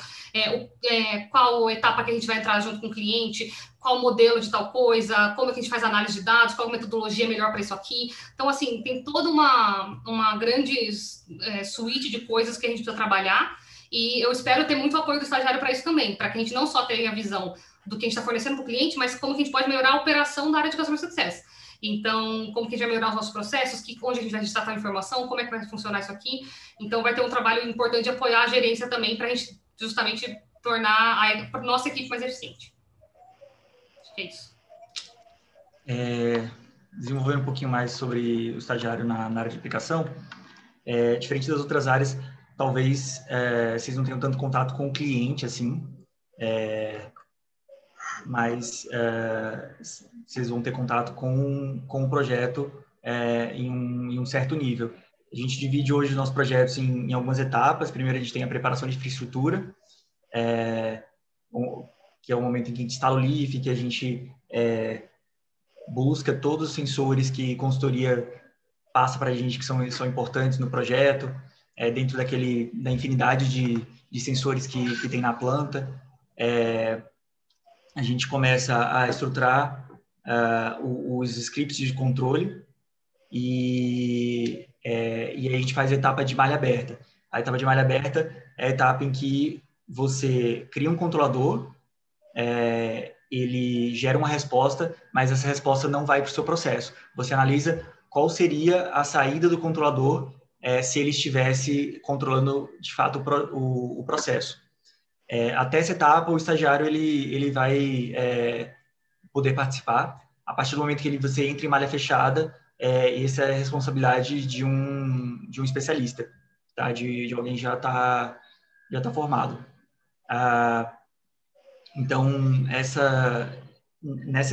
C: qual etapa que a gente vai entrar junto com o cliente, qual modelo de tal coisa, como é que a gente faz análise de dados, qual metodologia melhor para isso aqui. Então, assim, tem toda uma grande suíte de coisas que a gente precisa trabalhar, e eu espero ter muito apoio do estagiário para isso também, para que a gente não só tenha a visão do que a gente está fornecendo para o cliente, mas como que a gente pode melhorar a operação da área de Customer Success. Então, como que a gente vai melhorar os nossos processos, onde a gente vai registrar a informação, como é que vai funcionar isso aqui. Então, vai ter um trabalho importante de apoiar a gerência também, para a gente justamente tornar a nossa equipe mais eficiente. Acho que é isso.
D: Desenvolvendo um pouquinho mais sobre o estagiário na área de aplicação, diferente das outras áreas, talvez vocês não tenham tanto contato com o cliente, assim, mas vocês vão ter contato com o projeto em um certo nível. A gente divide hoje os nossos projetos em algumas etapas. Primeiro, a gente tem a preparação de infraestrutura, que é o momento em que a gente instala o Leaf, que a gente busca todos os sensores que consultoria passa para a gente que são importantes no projeto, dentro da infinidade de sensores que tem na planta. A gente começa a estruturar os scripts de controle e aí a gente faz a etapa de malha aberta. A etapa de malha aberta é a etapa em que você cria um controlador, ele gera uma resposta, mas essa resposta não vai para o seu processo. Você analisa qual seria a saída do controlador se ele estivesse controlando, de fato, o processo. Até essa etapa, o estagiário ele vai poder participar. A partir do momento que você entra em malha fechada, essa é a responsabilidade de um especialista, tá? De alguém que já tá formado. Então, nessa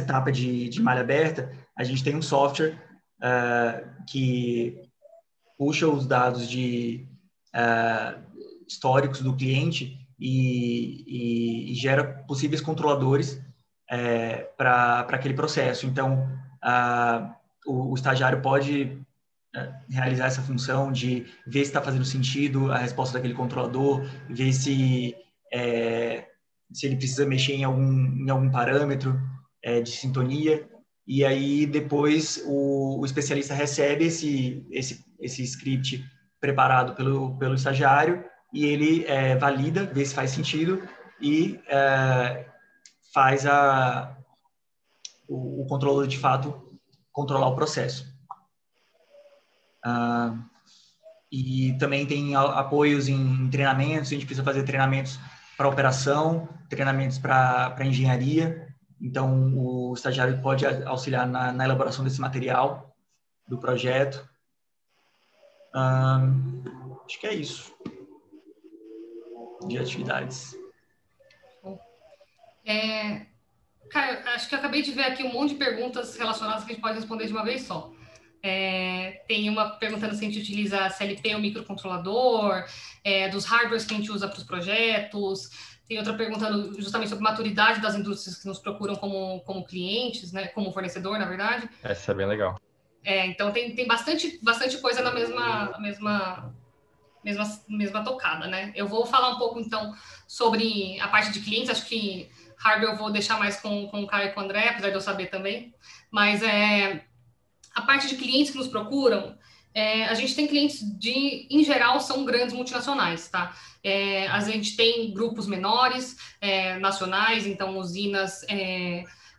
D: etapa de malha aberta, a gente tem um software que puxa os dados históricos do cliente e gera possíveis controladores para aquele processo. Então, o estagiário pode realizar essa função de ver se está fazendo sentido a resposta daquele controlador, ver se ele precisa mexer em algum parâmetro de sintonia, e aí depois o especialista recebe esse script preparado pelo estagiário e ele valida, vê se faz sentido e faz o controlador de fato controlar o processo. E também tem apoios em treinamentos. A gente precisa fazer treinamentos para operação, treinamentos para engenharia. Então, o estagiário pode auxiliar na elaboração desse material do projeto. Acho que é isso de atividades.
C: Caio, acho que eu acabei de ver aqui um monte de perguntas relacionadas que a gente pode responder de uma vez só. Tem uma perguntando se a gente utiliza CLP ou microcontrolador, dos hardwares que a gente usa para os projetos. Tem outra perguntando justamente sobre a maturidade das indústrias que nos procuram como clientes, né, como fornecedor, na verdade.
B: Essa é bem legal.
C: Então tem bastante coisa na mesma tocada, né? Eu vou falar um pouco, então, sobre a parte de clientes. Acho que hardware eu vou deixar mais com o Caio e com o André, apesar de eu saber também. Mas a parte de clientes que nos procuram, a gente tem clientes em geral, são grandes multinacionais, tá? A gente tem grupos menores, nacionais, então usinas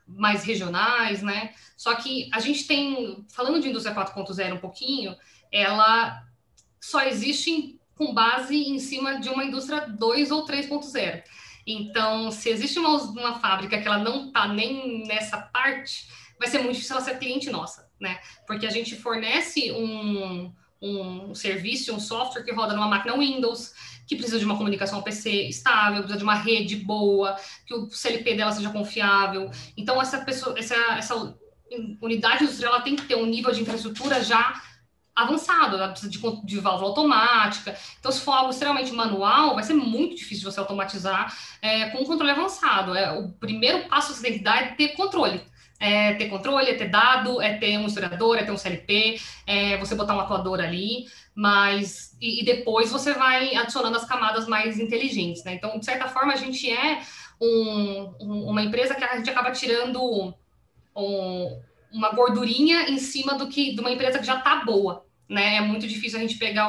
C: mais regionais, né? Só que a gente tem, falando de indústria 4.0 um pouquinho, ela só existe com base em cima de uma indústria 2 ou 3.0. Então, se existe uma fábrica que ela não está nem nessa parte, vai ser muito difícil ela ser cliente nossa, né? Porque a gente fornece um serviço, um software que roda numa máquina Windows, que precisa de uma comunicação PC estável, precisa de uma rede boa, que o CLP dela seja confiável. Então, essa unidade industrial ela tem que ter um nível de infraestrutura já avançado, ela precisa de válvula automática. Então, se for algo extremamente manual, vai ser muito difícil você automatizar com um controle avançado. O primeiro passo que você tem que dar é ter controle. Ter controle, ter dado, ter um historiador, ter um CLP, você botar um atuador ali, mas e depois você vai adicionando as camadas mais inteligentes, né? Então, de certa forma, a gente uma empresa que a gente acaba tirando uma gordurinha em cima de uma empresa que já está boa, né? É muito difícil a gente pegar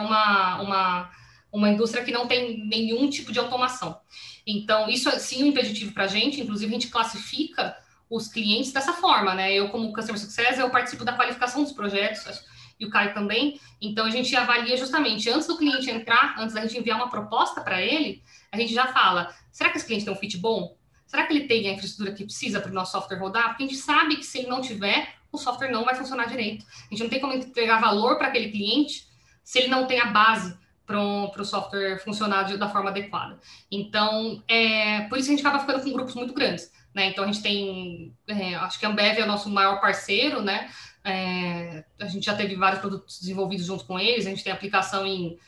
C: uma indústria que não tem nenhum tipo de automação. Então, isso é sim um impeditivo para a gente. Inclusive, a gente classifica os clientes dessa forma, né? Eu, como Customer Success, eu participo da qualificação dos projetos, e o Caio também. Então, a gente avalia justamente, antes do cliente entrar, antes da gente enviar uma proposta para ele, a gente já fala, será que esse cliente tem um fit bom? Será que ele tem a infraestrutura que precisa para o nosso software rodar? Porque a gente sabe que se ele não tiver, o software não vai funcionar direito. A gente não tem como entregar valor para aquele cliente se ele não tem a base para o software funcionar da forma adequada. Então, por isso a gente acaba ficando com grupos muito grandes, né? Então, a gente tem, acho que a Ambev é o nosso maior parceiro, né? A gente já teve vários produtos desenvolvidos junto com eles, a gente tem aplicação em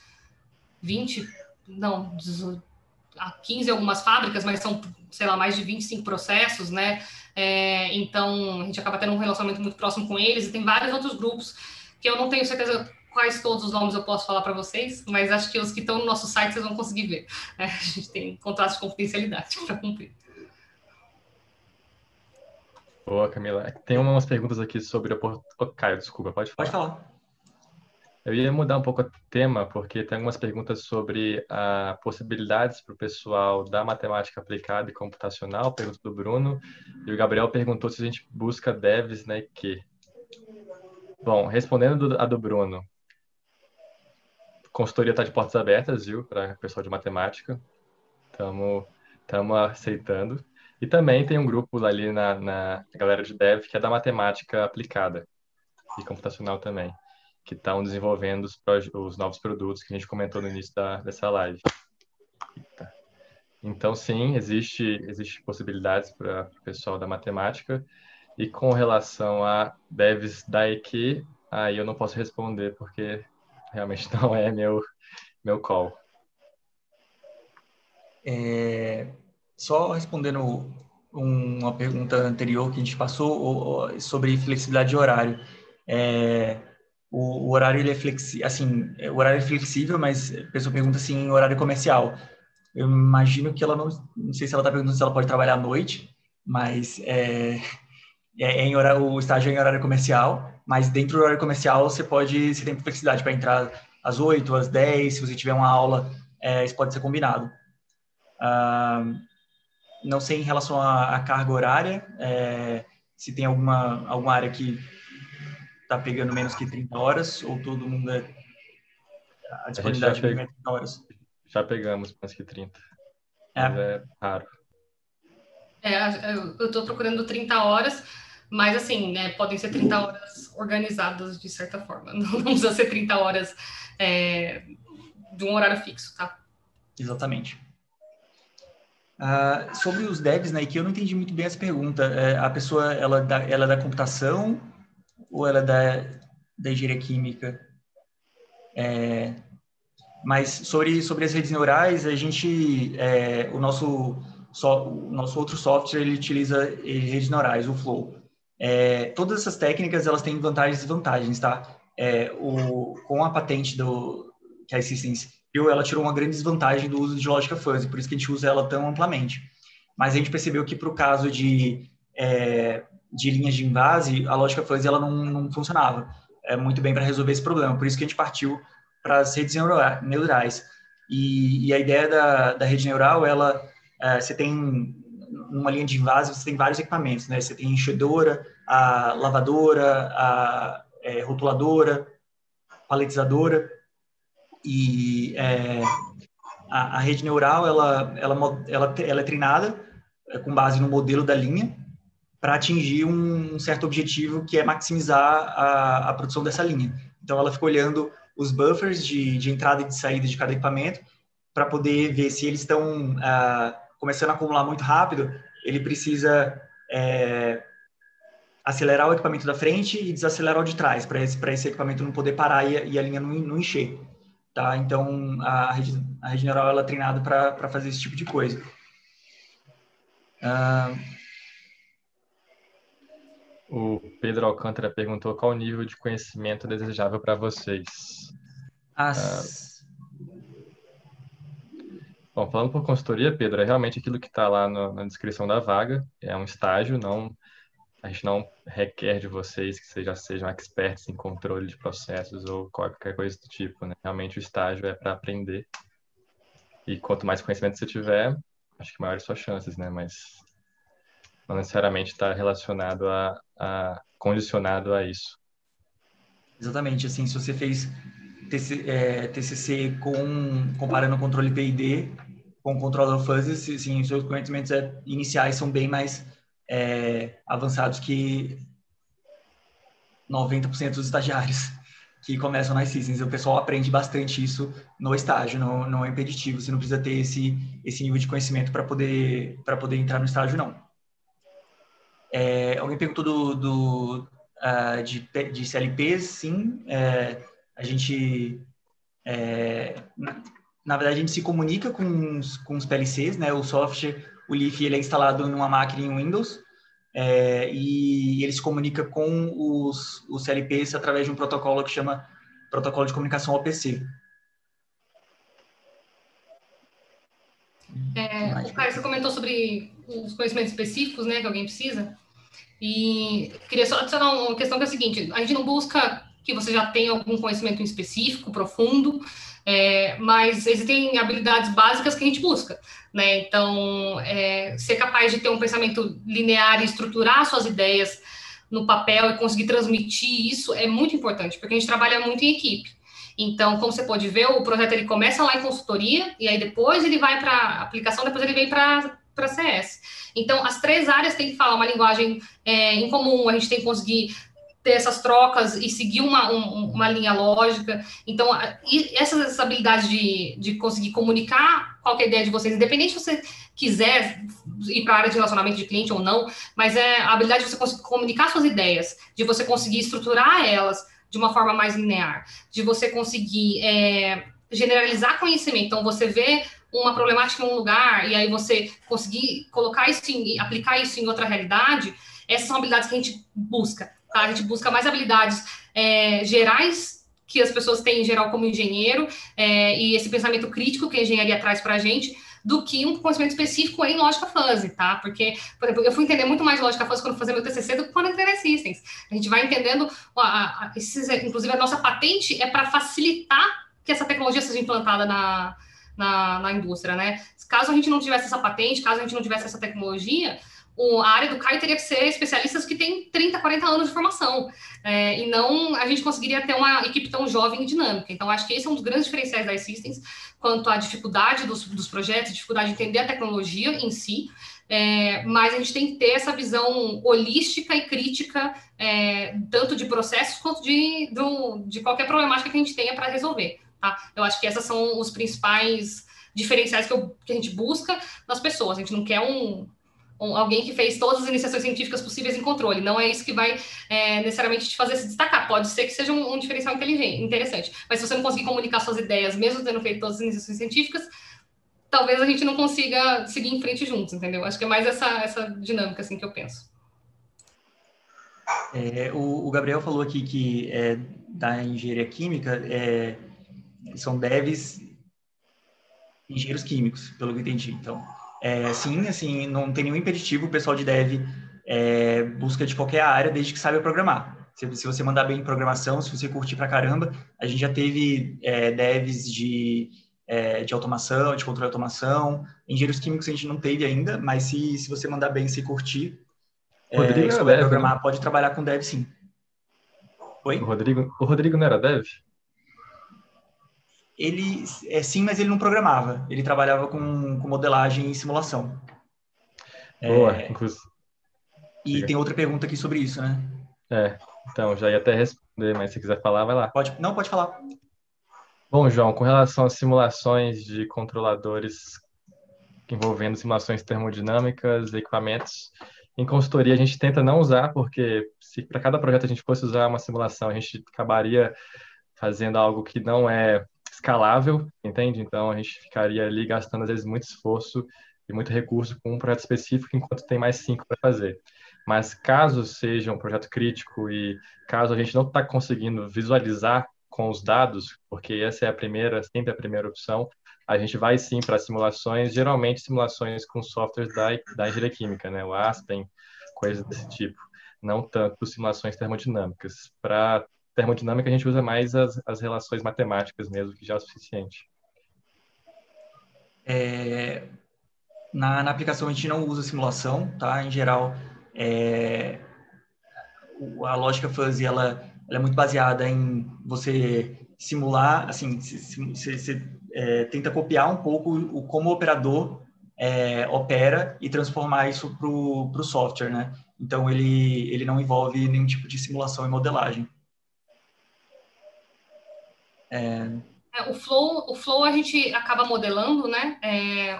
C: 15 algumas fábricas, mas são, sei lá, mais de 25 processos, né? Então, a gente acaba tendo um relacionamento muito próximo com eles, e tem vários outros grupos que eu não tenho certeza quais todos os nomes eu posso falar para vocês, mas acho que os que estão no nosso site vocês vão conseguir ver. A gente tem contratos de confidencialidade para cumprir.
B: Boa, Camila. Tem umas perguntas aqui sobre Caio, desculpa, pode falar.
D: Pode falar.
B: Eu ia mudar um pouco o tema, porque tem algumas perguntas sobre possibilidades para o pessoal da matemática aplicada e computacional, pergunta do Bruno, e o Gabriel perguntou se a gente busca devs na EQ. Bom, respondendo a do Bruno, consultoria está de portas abertas, viu, para o pessoal de matemática, estamos aceitando. E também tem um grupo ali na galera de dev que é da matemática aplicada e computacional também, que estão desenvolvendo os novos produtos que a gente comentou no início dessa live. Então, sim, existe possibilidades para o pessoal da matemática. E com relação a devs da EQ, aí eu não posso responder, porque realmente não é meu call.
D: Só respondendo uma pergunta anterior que a gente passou sobre flexibilidade de horário. O horário ele é flexível, assim, o horário é flexível, mas a pessoa pergunta assim, em horário comercial. Eu imagino que ela não sei se ela está perguntando se ela pode trabalhar à noite, mas o estágio é em horário comercial, mas dentro do horário comercial você tem flexibilidade para entrar às 8, às 10, se você tiver uma aula, isso pode ser combinado. Não sei em relação à carga horária, se tem alguma área que está pegando menos que 30 horas, ou todo mundo a disponibilidade mínima é 30 horas.
B: Já pegamos mais que 30. Mas é raro.
C: Eu estou procurando 30 horas, mas assim, né, podem ser 30 horas organizadas de certa forma. Não precisa ser 30 horas de um horário fixo, tá?
D: Exatamente. Sobre os devs, né, que eu não entendi muito bem essa pergunta. A pessoa, ela é da computação ou ela é da engenharia química? Mas sobre as redes neurais, a gente, o nosso outro software, ele utiliza redes neurais, o Flow. Todas essas técnicas, elas têm vantagens e desvantagens, tá? Com a patente que a iSystems criou, ela tirou uma grande desvantagem do uso de lógica fuzzy, por isso que a gente usa ela tão amplamente. Mas a gente percebeu que para o caso de linhas de invase, a lógica fuzzy ela não funcionava muito bem para resolver esse problema, por isso que a gente partiu para as redes neurais. E a ideia da rede neural, você tem numa linha de invase, você tem vários equipamentos, né? Você tem a enchedora, a lavadora, a rotuladora, paletizadora, e a rede neural, ela é treinada com base no modelo da linha para atingir um certo objetivo, que é maximizar a produção dessa linha. Então, ela fica olhando os buffers de entrada e de saída de cada equipamento para poder ver se eles estão começando a acumular muito rápido. Ele precisa acelerar o equipamento da frente e desacelerar o de trás, para esse equipamento não poder parar e a linha não encher. Tá? Então, a rede neural ela é treinada para fazer esse tipo de coisa.
B: O Pedro Alcântara perguntou qual o nível de conhecimento desejável para vocês. Bom, falando por consultoria, Pedro, é realmente aquilo que está lá na descrição da vaga. É um estágio, a gente não requer de vocês que já sejam experts em controle de processos ou qualquer coisa do tipo, né? Realmente o estágio é para aprender. E quanto mais conhecimento você tiver, acho que maiores suas chances, né? Mas não necessariamente está relacionado condicionado a isso.
D: Exatamente, assim, se você fez TCC comparando o controle PID com o controller fuzzy, assim, os seus conhecimentos iniciais são bem mais avançados que 90% dos estagiários que começam nas iSystems. O pessoal aprende bastante isso no estágio, não é impeditivo, você não precisa ter esse nível de conhecimento para poder entrar no estágio, não. Alguém perguntou de CLPs, sim. A gente, na verdade, a gente se comunica com os PLCs, né? O software, o Leaf, ele é instalado numa máquina em Windows, e ele se comunica com os CLPs através de um protocolo que chama Protocolo de Comunicação OPC.
C: O Caio, você comentou sobre os conhecimentos específicos, né, que alguém precisa, e queria só adicionar uma questão que é a seguinte: a gente não busca que você já tenha algum conhecimento específico, profundo, mas existem habilidades básicas que a gente busca, né? Então, ser capaz de ter um pensamento linear e estruturar suas ideias no papel e conseguir transmitir isso é muito importante, porque a gente trabalha muito em equipe. Então, como você pode ver, o projeto ele começa lá em consultoria, e aí depois ele vai para aplicação, depois ele vem para CS. Então, as três áreas têm que falar uma linguagem em comum, a gente tem que conseguir ter essas trocas e seguir uma linha lógica. Então, essas habilidades de conseguir comunicar qualquer ideia de vocês, independente se você quiser ir para a área de relacionamento de cliente ou não, mas a habilidade de você conseguir comunicar suas ideias, de você conseguir estruturar elas de uma forma mais linear, de você conseguir generalizar conhecimento. Então, você vê uma problemática em um lugar e aí você conseguir colocar isso aplicar isso em outra realidade. Essas são habilidades que a gente busca, tá? A gente busca mais habilidades gerais que as pessoas têm em geral como engenheiro, e esse pensamento crítico que a engenharia traz para a gente, do que um conhecimento específico em lógica fuzzy, tá? Porque, por exemplo, eu fui entender muito mais lógica fuzzy quando eu fazia meu TCC do que quando eu entrei na Systems. A gente vai entendendo, inclusive a nossa patente é para facilitar que essa tecnologia seja implantada na indústria, né? Caso a gente não tivesse essa patente, caso a gente não tivesse essa tecnologia, a área do CAI teria que ser especialistas que têm 30, 40 anos de formação, e não a gente conseguiria ter uma equipe tão jovem e dinâmica. Então, acho que esse é um dos grandes diferenciais das Systems, quanto à dificuldade dos projetos, dificuldade de entender a tecnologia em si, mas a gente tem que ter essa visão holística e crítica, tanto de processos quanto de qualquer problemática que a gente tenha para resolver. Tá? Eu acho que essas são os principais diferenciais que a gente busca nas pessoas. A gente não quer alguém que fez todas as iniciações científicas possíveis em controle. Não é isso que vai necessariamente te fazer se destacar. Pode ser que seja um diferencial interessante. Mas se você não conseguir comunicar suas ideias, mesmo tendo feito todas as iniciações científicas, talvez a gente não consiga seguir em frente juntos, entendeu? Acho que é mais essa dinâmica assim, que eu penso.
D: O Gabriel falou aqui que da engenharia química, são devs engenheiros químicos, pelo que eu entendi. Então, sim, assim, não tem nenhum impeditivo, o pessoal de dev busca de qualquer área, desde que saiba programar. Se você mandar bem em programação, se você curtir pra caramba, a gente já teve devs de automação, de controle de automação. Engenheiros químicos a gente não teve ainda, mas se você mandar bem, se curtir,
B: Rodrigo era
D: souber
B: dev,
D: programar,
B: né?
D: pode trabalhar com dev, sim. Oi?
B: O Rodrigo não era dev?
D: Ele, sim, mas ele não programava. Ele trabalhava com modelagem e simulação.
B: Boa, inclusive.
D: E tem outra pergunta aqui sobre isso, né?
B: Então, já ia até responder, mas se quiser falar, vai lá.
D: Pode falar.
B: Bom, João, com relação às simulações de controladores envolvendo simulações termodinâmicas, equipamentos, em consultoria a gente tenta não usar, porque se para cada projeto a gente fosse usar uma simulação, a gente acabaria fazendo algo que não é escalável, entende? Então a gente ficaria ali gastando às vezes muito esforço e muito recurso com um projeto específico, enquanto tem mais 5 para fazer. Mas caso seja um projeto crítico e caso a gente não está conseguindo visualizar com os dados, porque essa é sempre a primeira opção, a gente vai sim para simulações, geralmente simulações com softwares da engenharia química, né? O Aspen, coisas desse tipo. Não tanto simulações termodinâmicas. Para termodinâmica, a gente usa mais as relações matemáticas mesmo, que já é o suficiente.
D: Na aplicação, a gente não usa simulação, tá? Em geral, a lógica fuzzy, ela é muito baseada em você simular, assim, você tenta copiar um pouco como o operador opera e transformar isso para o software, né? Então, ele não envolve nenhum tipo de simulação e modelagem.
C: O Flow a gente acaba modelando, né?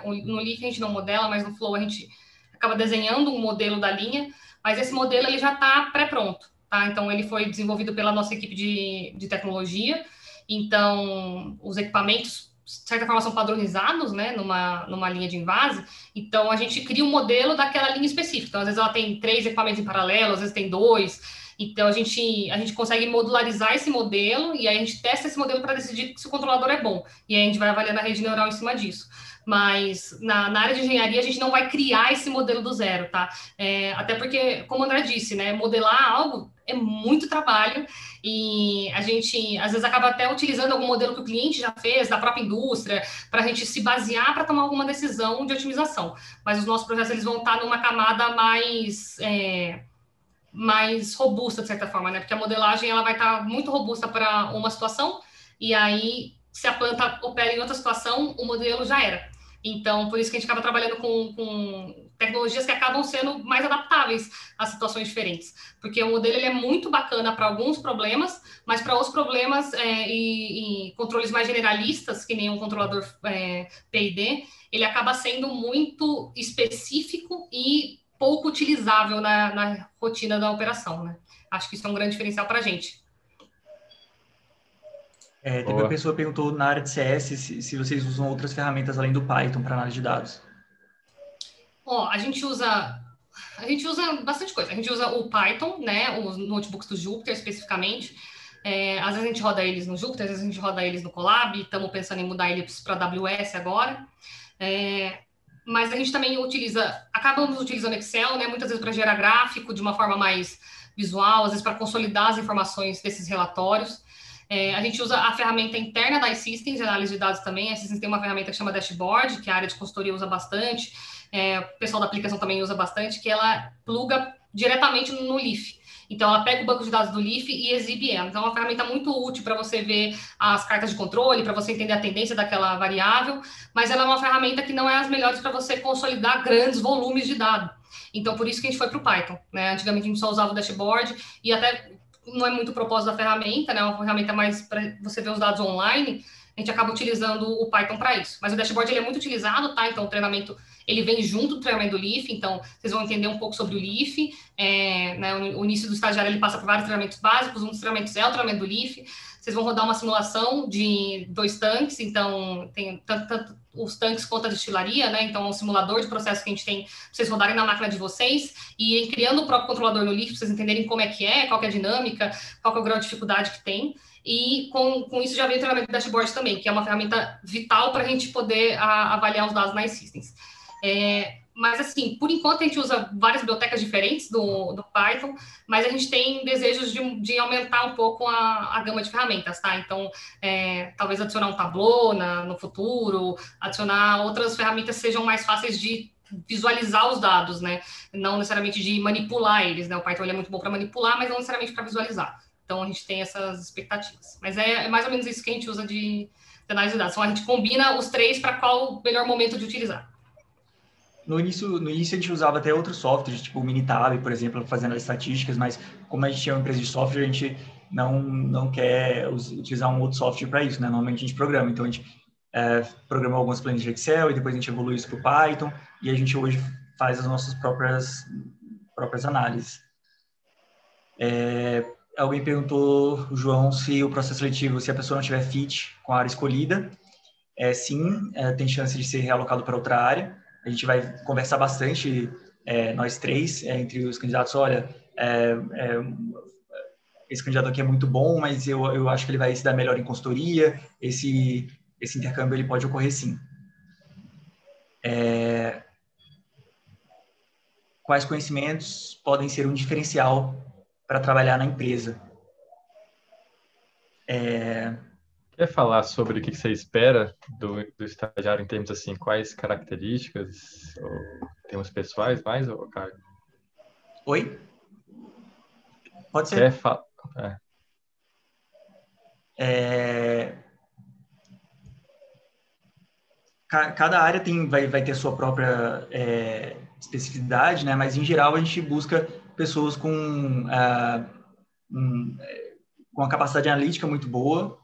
C: No Leaf a gente não modela, mas no Flow a gente acaba desenhando um modelo da linha, mas esse modelo ele já está pré-pronto, tá? Então, ele foi desenvolvido pela nossa equipe de tecnologia. Então, os equipamentos, de certa forma, são padronizados, né, numa linha de invase. Então, a gente cria um modelo daquela linha específica. Então, às vezes ela tem 3 equipamentos em paralelo, às vezes tem 2. Então, a gente consegue modularizar esse modelo e aí a gente testa esse modelo para decidir se o controlador é bom. E aí a gente vai avaliando a rede neural em cima disso. Mas na área de engenharia, a gente não vai criar esse modelo do zero, tá? Até porque, como o André disse, né, modelar algo é muito trabalho e a gente, às vezes, acaba até utilizando algum modelo que o cliente já fez, da própria indústria, para a gente se basear para tomar alguma decisão de otimização. Mas os nossos projetos, eles vão estar numa camada mais robusta, de certa forma, né? Porque a modelagem, ela vai estar muito robusta para uma situação e aí, se a planta opera em outra situação, o modelo já era. Então, por isso que a gente acaba trabalhando com tecnologias que acabam sendo mais adaptáveis a situações diferentes. Porque o modelo ele é muito bacana para alguns problemas, mas para outros problemas e controles mais generalistas, que nem um controlador PID, ele acaba sendo muito específico e pouco utilizável na rotina da operação, né? Acho que isso é um grande diferencial para a gente.
D: Teve uma pessoa que perguntou na área de CS se vocês usam outras ferramentas além do Python para análise de dados.
C: A gente usa bastante coisa. A gente usa o Python, né? Os notebooks do Jupyter, especificamente. Às vezes a gente roda eles no Jupyter, às vezes a gente roda eles no Colab. Estamos pensando em mudar eles para AWS agora. Mas a gente também acabamos utilizando Excel, né? Muitas vezes para gerar gráfico de uma forma mais visual, às vezes para consolidar as informações desses relatórios. A gente usa a ferramenta interna da iSystems, de análise de dados também. A iSystems tem uma ferramenta que chama Dashboard, que a área de consultoria usa bastante. O pessoal da aplicação também usa bastante, que ela pluga diretamente no Leaf. Então, ela pega o banco de dados do Leaf e exibe ela. Então, é uma ferramenta muito útil para você ver as cartas de controle, para você entender a tendência daquela variável, mas ela é uma ferramenta que não é as melhores para você consolidar grandes volumes de dados. Então, por isso que a gente foi para o Python, né? Antigamente, a gente só usava o Dashboard e até não é muito o propósito da ferramenta, né? É uma ferramenta mais para você ver os dados online. A gente acaba utilizando o Python para isso. Mas o Dashboard ele é muito utilizado, tá? Então, o treinamento, ele vem junto do treinamento do Leaf. Então, vocês vão entender um pouco sobre o Leaf. Né, o início do estagiário, ele passa por vários treinamentos básicos. Um dos treinamentos é o treinamento do Leaf. Vocês vão rodar uma simulação de 2 tanques. Então, tem tanto os tanques quanto a destilaria, né? Então, é um simulador de processo que a gente tem para vocês rodarem na máquina de vocês e irem criando o próprio controlador no Leaf, para vocês entenderem como qual que é a dinâmica, qual que é o grau de dificuldade que tem. E com isso já vem o treinamento do Dashboard também, que é uma ferramenta vital para a gente poder avaliar os dados na iSystems. Mas, assim, por enquanto a gente usa várias bibliotecas diferentes do Python, mas a gente tem desejos de aumentar um pouco a gama de ferramentas, tá? Então, talvez adicionar um Tableau no futuro, adicionar outras ferramentas que sejam mais fáceis de visualizar os dados, né? Não necessariamente de manipular eles, né? O Python ele é muito bom para manipular, mas não necessariamente para visualizar. Então, a gente tem essas expectativas. Mas é mais ou menos isso que a gente usa de análise de dados. Então, a gente combina os 3 para qual o melhor momento de utilizar.
D: No início a gente usava até outros softwares, tipo o Minitab, por exemplo, fazendo as estatísticas, mas como a gente é uma empresa de software, a gente não quer utilizar um outro software para isso, né? Normalmente a gente programa. Então, a gente programou algumas planilhas de Excel e depois a gente evoluiu isso para o Python e a gente hoje faz as nossas próprias análises. Alguém perguntou, o João, se o processo seletivo, se a pessoa não tiver fit com a área escolhida, sim, tem chance de ser realocado para outra área. A gente vai conversar bastante, nós 3, entre os candidatos. Olha, esse candidato aqui é muito bom, mas eu acho que ele vai se dar melhor em consultoria. Esse intercâmbio ele pode ocorrer sim. Quais conhecimentos podem ser um diferencial para trabalhar na empresa?
B: Quer falar sobre o que você espera do estagiário em termos assim, quais características ou termos pessoais mais, ou Caio?
D: Oi? Pode ser. Cada área vai ter a sua própria especificidade, né? Mas, em geral, a gente busca pessoas com a capacidade analítica muito boa,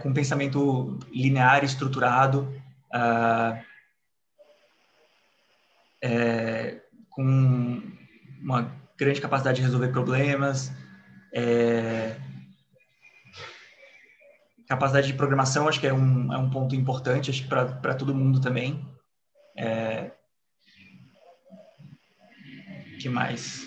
D: com um pensamento linear e estruturado, com uma grande capacidade de resolver problemas, capacidade de programação, acho que é um ponto importante, acho que para todo mundo também. Que mais?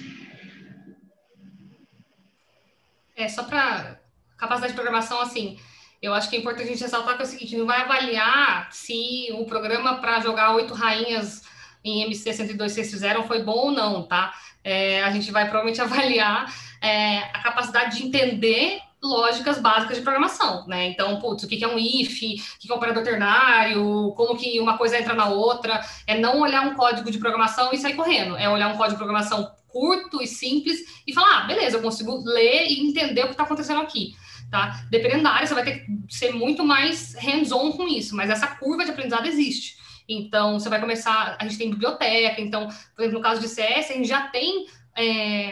C: Só para capacidade de programação, assim, eu acho que é importante a gente ressaltar que é o seguinte, não vai avaliar se o programa para jogar 8 rainhas em MC102 que vocês fizeram foi bom ou não, tá? A gente vai provavelmente avaliar a capacidade de entender lógicas básicas de programação, né? Então, putz, o que é um if, o que é um operador ternário, como que uma coisa entra na outra, não olhar um código de programação e sair correndo, é olhar um código de programação curto e simples e falar, beleza, eu consigo ler e entender o que está acontecendo aqui, tá? Dependendo da área, você vai ter que ser muito mais hands-on com isso, mas essa curva de aprendizado existe. Então, você vai começar, a gente tem biblioteca, então, por exemplo, no caso de CS, a gente já tem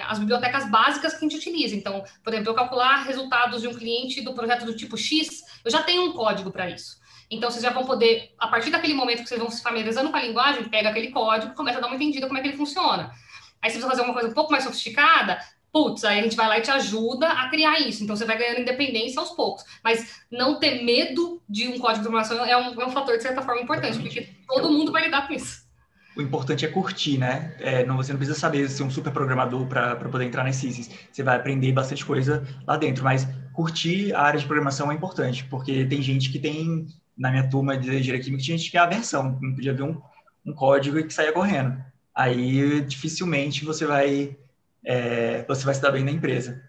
C: as bibliotecas básicas que a gente utiliza. Então, por exemplo, eu calcular resultados de um cliente do projeto do tipo X, eu já tenho um código para isso. Então, vocês já vão poder, a partir daquele momento que vocês vão se familiarizando com a linguagem, pega aquele código e começa a dar uma entendida como é que ele funciona. Aí, se você fazer uma coisa um pouco mais sofisticada, putz, aí a gente vai lá e te ajuda a criar isso. Então, você vai ganhando independência aos poucos. Mas não ter medo de um código de programação é um fator, de certa forma, importante, porque todo mundo vai lidar com isso.
D: O importante é curtir, né? Você não precisa saber ser um super programador para poder entrar nas CISs. Você vai aprender bastante coisa lá dentro, mas curtir a área de programação é importante, porque tem gente que tem, na minha turma de engenharia química, tinha gente que é aversão, não podia ver um código e que saía correndo. Aí, dificilmente, você vai se dar bem na empresa.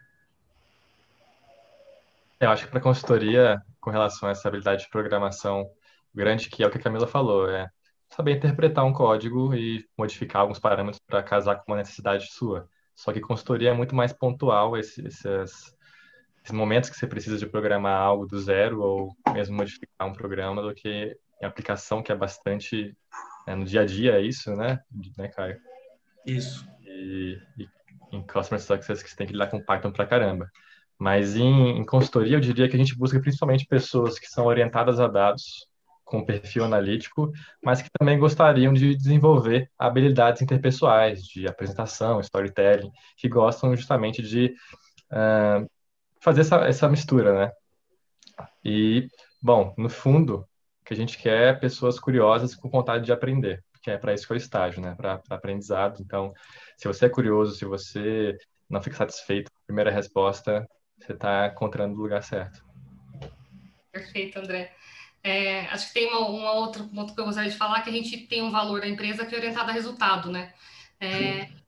B: Eu acho que para consultoria, com relação a essa habilidade de programação grande, que é o que a Camila falou, é saber interpretar um código e modificar alguns parâmetros para casar com uma necessidade sua. Só que consultoria é muito mais pontual, esses momentos que você precisa de programar algo do zero ou mesmo modificar um programa, do que em aplicação, que é bastante no dia a dia, é isso, né, Caio?
D: Isso.
B: E em Customer Success que você tem que lidar com Python pra caramba. Mas em consultoria, eu diria que a gente busca principalmente pessoas que são orientadas a dados, com perfil analítico, mas que também gostariam de desenvolver habilidades interpessoais, de apresentação, storytelling, que gostam justamente de fazer essa mistura, né? E, bom, no fundo, o que a gente quer é pessoas curiosas com vontade de aprender, que é para isso que é o estágio, né? Para aprendizado. Então, se você é curioso, se você não fica satisfeito com a primeira resposta, você está encontrando o lugar certo.
C: Perfeito, André. Acho que tem um outro ponto que eu gostaria de falar, que a gente tem um valor da empresa que é orientado a resultado, né?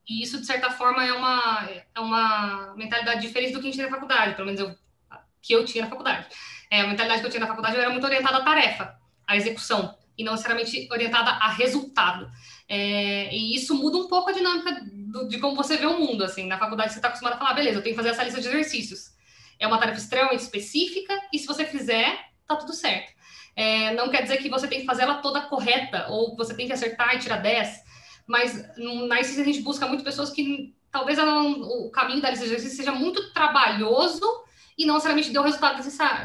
C: E isso, de certa forma, é uma mentalidade diferente do que a gente tem na faculdade, pelo menos que eu tinha na faculdade. A mentalidade que eu tinha na faculdade era muito orientada à tarefa, à execução, e não necessariamente orientada a resultado. E isso muda um pouco a dinâmica de como você vê o mundo, assim. Na faculdade você está acostumado a falar, beleza, eu tenho que fazer essa lista de exercícios. É uma tarefa extremamente específica, e se você fizer, tá tudo certo. Não quer dizer que você tem que fazer ela toda correta, ou você tem que acertar e tirar 10, mas na ICIS a gente busca muito pessoas que talvez o caminho da lista de exercícios seja muito trabalhoso e não necessariamente dê o resultado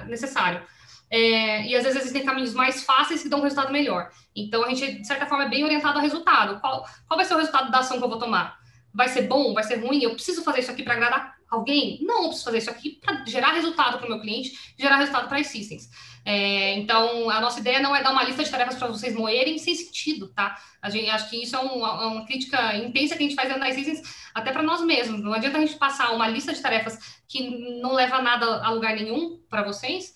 C: necessário. E às vezes existem caminhos mais fáceis que dão um resultado melhor. Então a gente, de certa forma, é bem orientado ao resultado. Qual vai ser o resultado da ação que eu vou tomar? Vai ser bom? Vai ser ruim? Eu preciso fazer isso aqui para agradar alguém? Não, eu preciso fazer isso aqui para gerar resultado para o meu cliente, gerar resultado para as systems. Então, a nossa ideia não é dar uma lista de tarefas para vocês moerem sem sentido, tá? Acho que isso é uma crítica intensa que a gente faz dentro das systems, até para nós mesmos. Não adianta a gente passar uma lista de tarefas que não leva nada a lugar nenhum para vocês,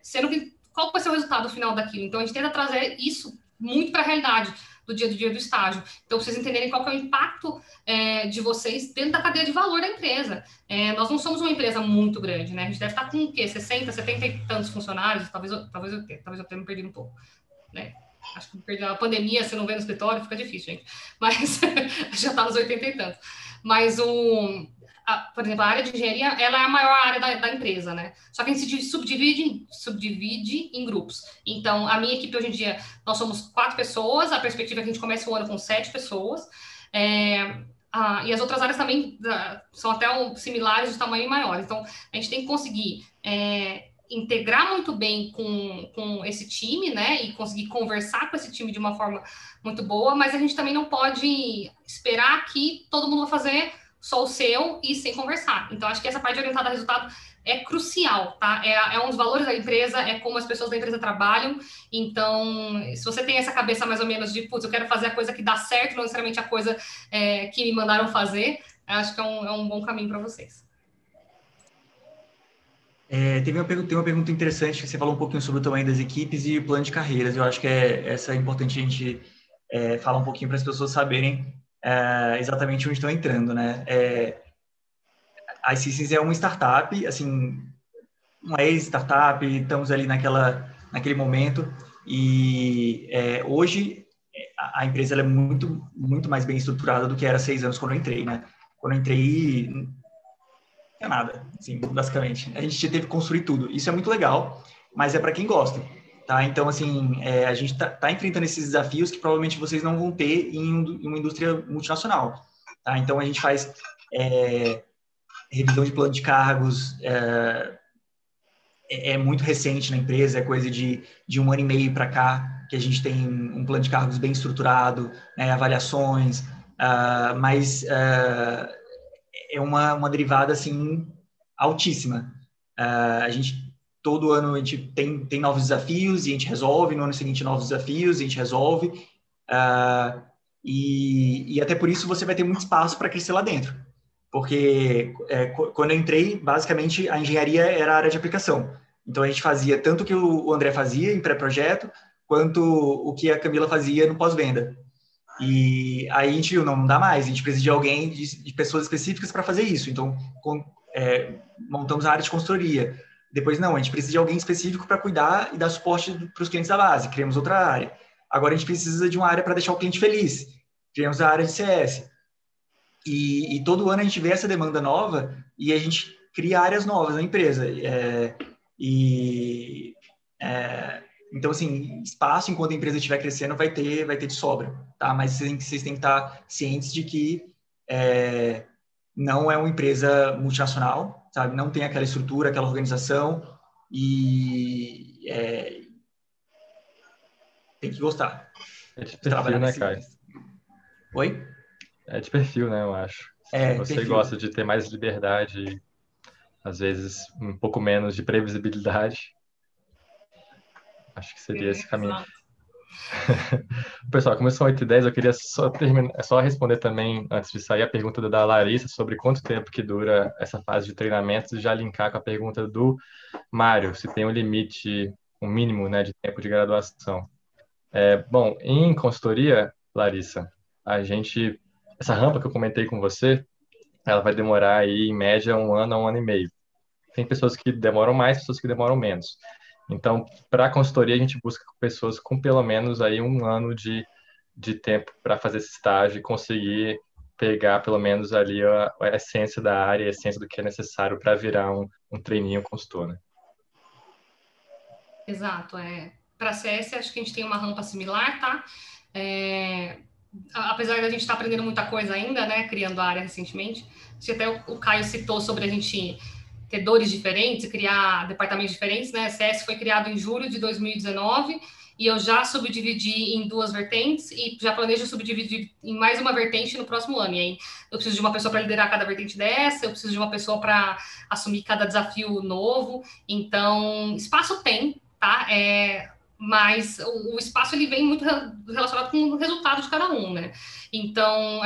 C: sendo que qual vai ser o resultado final daquilo? Então, a gente tenta trazer isso muito para a realidade do dia do estágio. Então, vocês entenderem qual que é o impacto de vocês dentro da cadeia de valor da empresa. Nós não somos uma empresa muito grande, né? A gente deve estar com o quê? 60, 70 e tantos funcionários, talvez eu tenha me perdido um pouco, né? Acho que perdi a pandemia, você não vê no escritório, fica difícil, gente. Mas já está nos 80 e tantos. Mas por exemplo, a área de engenharia, ela é a maior área da empresa, né? Só que a gente se subdivide em grupos. Então, a minha equipe hoje em dia, nós somos 4 pessoas, a perspectiva é que a gente comece o ano com 7 pessoas, e as outras áreas também são até similares de tamanho e maiores. Então, a gente tem que conseguir integrar muito bem com esse time, né? E conseguir conversar com esse time de uma forma muito boa, mas a gente também não pode esperar que todo mundo vai fazer só o seu e sem conversar. Então, acho que essa parte orientada a resultado é crucial, tá? É um dos valores da empresa, é como as pessoas da empresa trabalham. Então, se você tem essa cabeça mais ou menos de, putz, eu quero fazer a coisa que dá certo, não necessariamente a coisa que me mandaram fazer, acho que é um bom caminho para vocês.
D: Tem uma pergunta interessante, que você falou um pouquinho sobre o tamanho das equipes e o plano de carreiras. Eu acho que essa é importante a gente falar um pouquinho para as pessoas saberem exatamente onde estão entrando, né? A iSystems é uma startup, assim, uma ex-startup, estamos ali naquele momento, e hoje a empresa ela é muito, muito mais bem estruturada do que era 6 anos quando eu entrei, né? Quando eu entrei, não tinha nada, assim, basicamente. A gente teve que construir tudo. Isso é muito legal, mas é para quem gosta, tá? Então, assim, a gente tá enfrentando esses desafios que provavelmente vocês não vão ter em uma indústria multinacional, tá? Então, a gente faz revisão de plano de cargos, é muito recente na empresa, é coisa de 1 ano e meio para cá, que a gente tem um plano de cargos bem estruturado, né, avaliações, mas é uma derivada, assim, altíssima. A gente, todo ano, a gente tem novos desafios e a gente resolve, no ano seguinte, novos desafios e a gente resolve, e até por isso você vai ter muito espaço para crescer lá dentro. Porque quando eu entrei, basicamente, a engenharia era a área de aplicação. Então, a gente fazia tanto o que o André fazia em pré-projeto, quanto o que a Camila fazia no pós-venda. E aí a gente viu, não dá mais, a gente precisa de alguém, de pessoas específicas para fazer isso. Então, montamos a área de consultoria. Depois, não, a gente precisa de alguém específico para cuidar e dar suporte para os clientes da base. Criamos outra área. Agora, a gente precisa de uma área para deixar o cliente feliz. Criamos a área de CS. E todo ano a gente vê essa demanda nova e a gente cria áreas novas na empresa. Então, assim, espaço, enquanto a empresa estiver crescendo, vai ter de sobra, tá? Mas vocês têm que estar cientes de que não é uma empresa multinacional, sabe? Não tem aquela estrutura, aquela organização e tem que gostar.
B: É de perfil, né, Caio?
D: Oi?
B: É de perfil, né, eu acho. Se você
D: perfil.
B: gosta de ter mais liberdade, às vezes um pouco menos de previsibilidade, acho que seria esse caminho. Pessoal, como são 8h10, eu queria só responder também, antes de sair, a pergunta da Larissa sobre quanto tempo que dura essa fase de treinamento e já linkar com a pergunta do Mário, se tem um limite, um mínimo, né, de tempo de graduação. Bom, em consultoria, Larissa, essa rampa que eu comentei com você, ela vai demorar aí, em média, 1 ano a 1 ano e meio. Tem pessoas que demoram mais, pessoas que demoram menos. Então, para a consultoria, a gente busca pessoas com pelo menos aí 1 ano de tempo para fazer esse estágio e conseguir pegar pelo menos ali a essência da área, a essência do que é necessário para virar um treininho consultor, né?
C: Exato. Para CS, acho que a gente tem uma rampa similar, tá? Apesar da gente estar aprendendo muita coisa ainda, né, criando a área recentemente, até o Caio citou sobre a gente ter dores diferentes, criar departamentos diferentes, né? A CS foi criado em julho de 2019 e eu já subdividi em 2 vertentes e já planejo subdividir em mais uma vertente no próximo ano. E aí eu preciso de uma pessoa para liderar cada vertente dessa, eu preciso de uma pessoa para assumir cada desafio novo. Então, espaço tem, tá? Mas o espaço ele vem muito relacionado com o resultado de cada um, né? Então,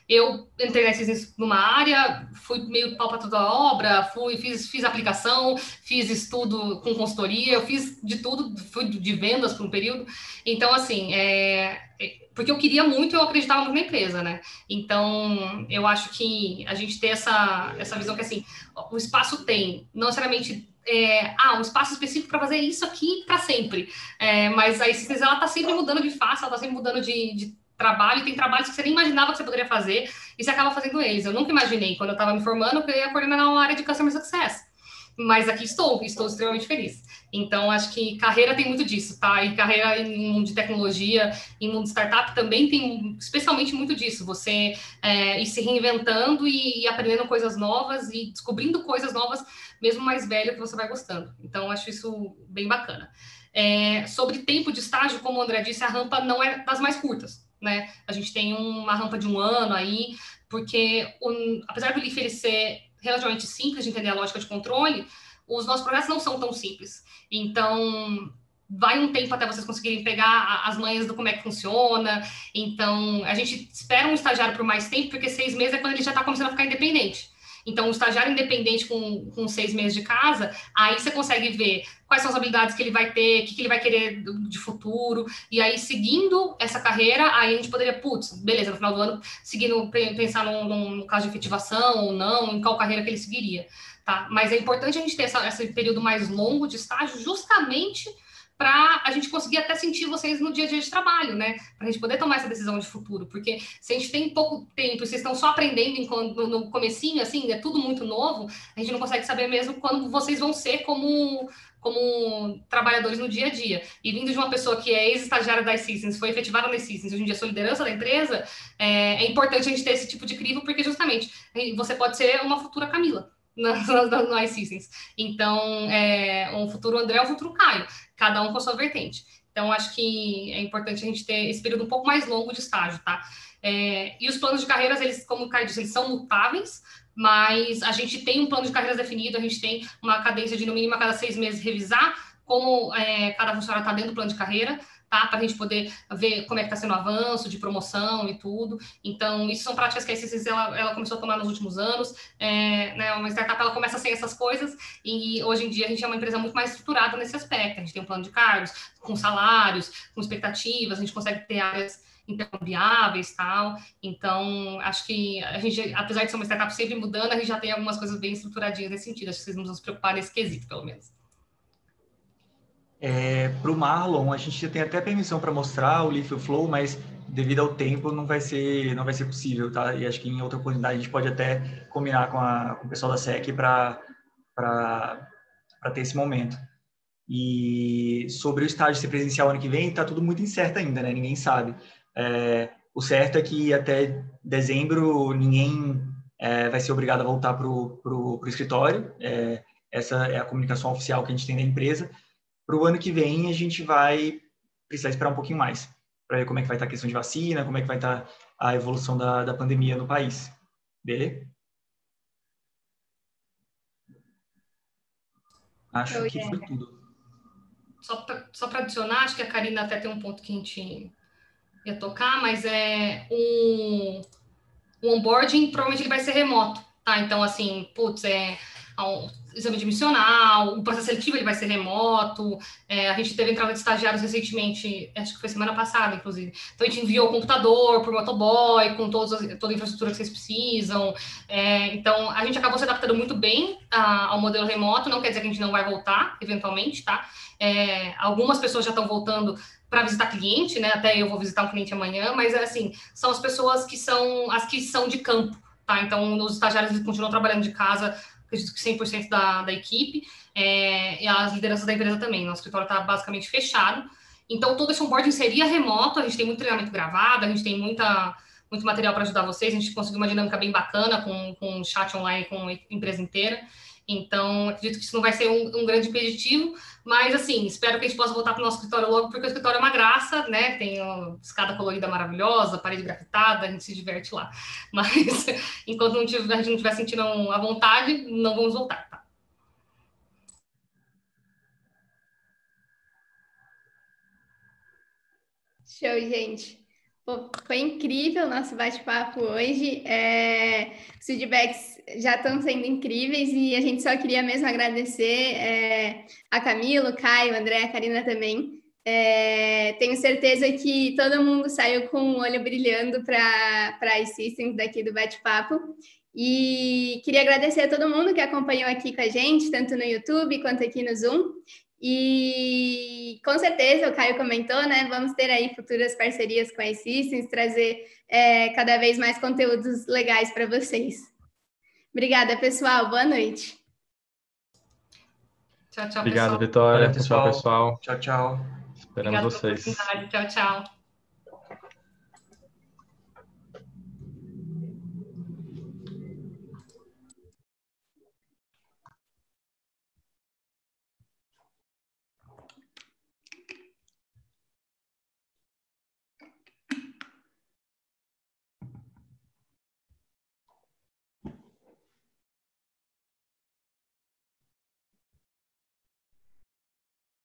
C: eu entrei numa área, fui meio pau para toda a obra, fiz aplicação, fiz estudo com consultoria, eu fiz de tudo, fui de vendas por um período. Então, assim, porque eu queria muito, eu acreditava muito na empresa, né? Então, eu acho que a gente ter essa visão que, assim, o espaço tem, não necessariamente um espaço específico para fazer isso aqui para sempre. Mas a iSystems, ela está sempre mudando de face, ela está sempre mudando de trabalho, e tem trabalhos que você nem imaginava que você poderia fazer, e você acaba fazendo eles. Eu nunca imaginei, quando eu estava me formando, que eu ia coordenar uma área de Customer Success. Mas aqui estou extremamente feliz. Então, acho que carreira tem muito disso, tá? E carreira em mundo de tecnologia, em mundo de startup, também tem especialmente muito disso. Você ir se reinventando e aprendendo coisas novas e descobrindo coisas novas, mesmo mais velho, que você vai gostando. Então, acho isso bem bacana. Sobre tempo de estágio, como o André disse, a rampa não é das mais curtas, né? A gente tem uma rampa de 1 ano aí, porque apesar do Leaf ele ser relativamente simples de entender a lógica de controle, os nossos projetos não são tão simples. Então, vai um tempo até vocês conseguirem pegar as manhas do como é que funciona. Então, a gente espera um estagiário por mais tempo, porque 6 meses é quando ele já está começando a ficar independente. Então, o estagiário independente com 6 meses de casa, aí você consegue ver quais são as habilidades que ele vai ter, o que ele vai querer de futuro, e aí, seguindo essa carreira, aí a gente poderia, beleza, no final do ano, seguindo, pensar num caso de efetivação ou não, em qual carreira que ele seguiria, tá? Mas é importante a gente ter esse período mais longo de estágio, justamente para a gente conseguir até sentir vocês no dia a dia de trabalho, né? Para a gente poder tomar essa decisão de futuro, porque se a gente tem pouco tempo e vocês estão só aprendendo no comecinho, assim, é tudo muito novo, a gente não consegue saber mesmo quando vocês vão ser como trabalhadores no dia a dia. E vindo de uma pessoa que é ex-estagiária da iSystems, foi efetivada na iSystems, hoje em dia é sua liderança da empresa, é importante a gente ter esse tipo de crivo, porque justamente você pode ser uma futura Camila no iSystems. Então, um futuro André, um futuro Caio, cada um com a sua vertente. Então, acho que é importante a gente ter esse período um pouco mais longo de estágio, tá? E os planos de carreiras, eles, como o Caio disse, eles são mutáveis, mas a gente tem um plano de carreiras definido, a gente tem uma cadência de, no mínimo, a cada 6 meses revisar como cada funcionário está dentro do plano de carreira, tá? Para a gente poder ver como é que está sendo o avanço de promoção e tudo. Então, isso são práticas que a iSystems ela começou a tomar nos últimos anos. Né, uma startup ela começa sem essas coisas e hoje em dia a gente é uma empresa muito mais estruturada nesse aspecto. A gente tem um plano de cargos, com salários, com expectativas, a gente consegue ter áreas intercambiáveis e tal. Então, acho que a gente, apesar de ser uma startup sempre mudando, a gente já tem algumas coisas bem estruturadinhas nesse sentido. Acho que vocês não vão se preocupar nesse quesito, pelo menos.
D: Para o Marlon, a gente tem até permissão para mostrar o Leaf Flow, mas devido ao tempo não vai ser possível, tá? E acho que em outra oportunidade a gente pode até combinar com o pessoal da SEC para ter esse momento. E sobre o estágio ser presencial ano que vem, está tudo muito incerto ainda, né? Ninguém sabe. O certo é que até dezembro ninguém vai ser obrigado a voltar para o escritório. Essa é a comunicação oficial que a gente tem da empresa. Para o ano que vem, a gente vai precisar esperar um pouquinho mais para ver como é que vai estar a questão de vacina, como é que vai estar a evolução da pandemia no país. Beleza? Acho que foi tudo.
C: Só para adicionar, acho que a Karina até tem um ponto que a gente ia tocar, mas o onboarding provavelmente ele vai ser remoto, tá? Então, assim, um exame admissional, o processo seletivo ele vai ser remoto, a gente teve entrada de estagiários recentemente, acho que foi semana passada, inclusive. Então, a gente enviou o computador por motoboy, com toda a infraestrutura que vocês precisam. Então, a gente acabou se adaptando muito bem ao modelo remoto, não quer dizer que a gente não vai voltar, eventualmente, tá? Algumas pessoas já estão voltando para visitar cliente, né? Até eu vou visitar um cliente amanhã, mas assim, são as pessoas que são as que são de campo, tá? Então, os estagiários eles continuam trabalhando de casa, acredito que 100% da equipe, e as lideranças da empresa também. Nosso escritório está basicamente fechado. Então, todo esse onboarding seria remoto, a gente tem muito treinamento gravado, a gente tem muito material para ajudar vocês, a gente conseguiu uma dinâmica bem bacana com chat online com a empresa inteira. Então, acredito que isso não vai ser um grande impeditivo, mas, assim, espero que a gente possa voltar para o nosso escritório logo, porque o escritório é uma graça, né? Tem uma escada colorida maravilhosa, parede grafitada, a gente se diverte lá. Mas, enquanto a gente não estiver sentindo a vontade, não vamos voltar, tá?
A: Show, gente. Pô, foi incrível o nosso bate-papo hoje. Os feedbacks já estão sendo incríveis e a gente só queria mesmo agradecer a Camila, o Caio, o André, a Karina também. Tenho certeza que todo mundo saiu com o olho brilhando para a iSystems daqui do bate-papo. E queria agradecer a todo mundo que acompanhou aqui com a gente, tanto no YouTube quanto aqui no Zoom. E com certeza, o Caio comentou, né? Vamos ter aí futuras parcerias com a iSystems, trazer cada vez mais conteúdos legais para vocês. Obrigada, pessoal. Boa noite.
C: Tchau, tchau,
B: Obrigado,
C: pessoal.
B: Vitória.
D: Pessoal.
B: Tchau, pessoal.
D: Tchau, tchau.
B: Esperamos
C: Obrigada
B: vocês.
C: pela oportunidade. Tchau, tchau.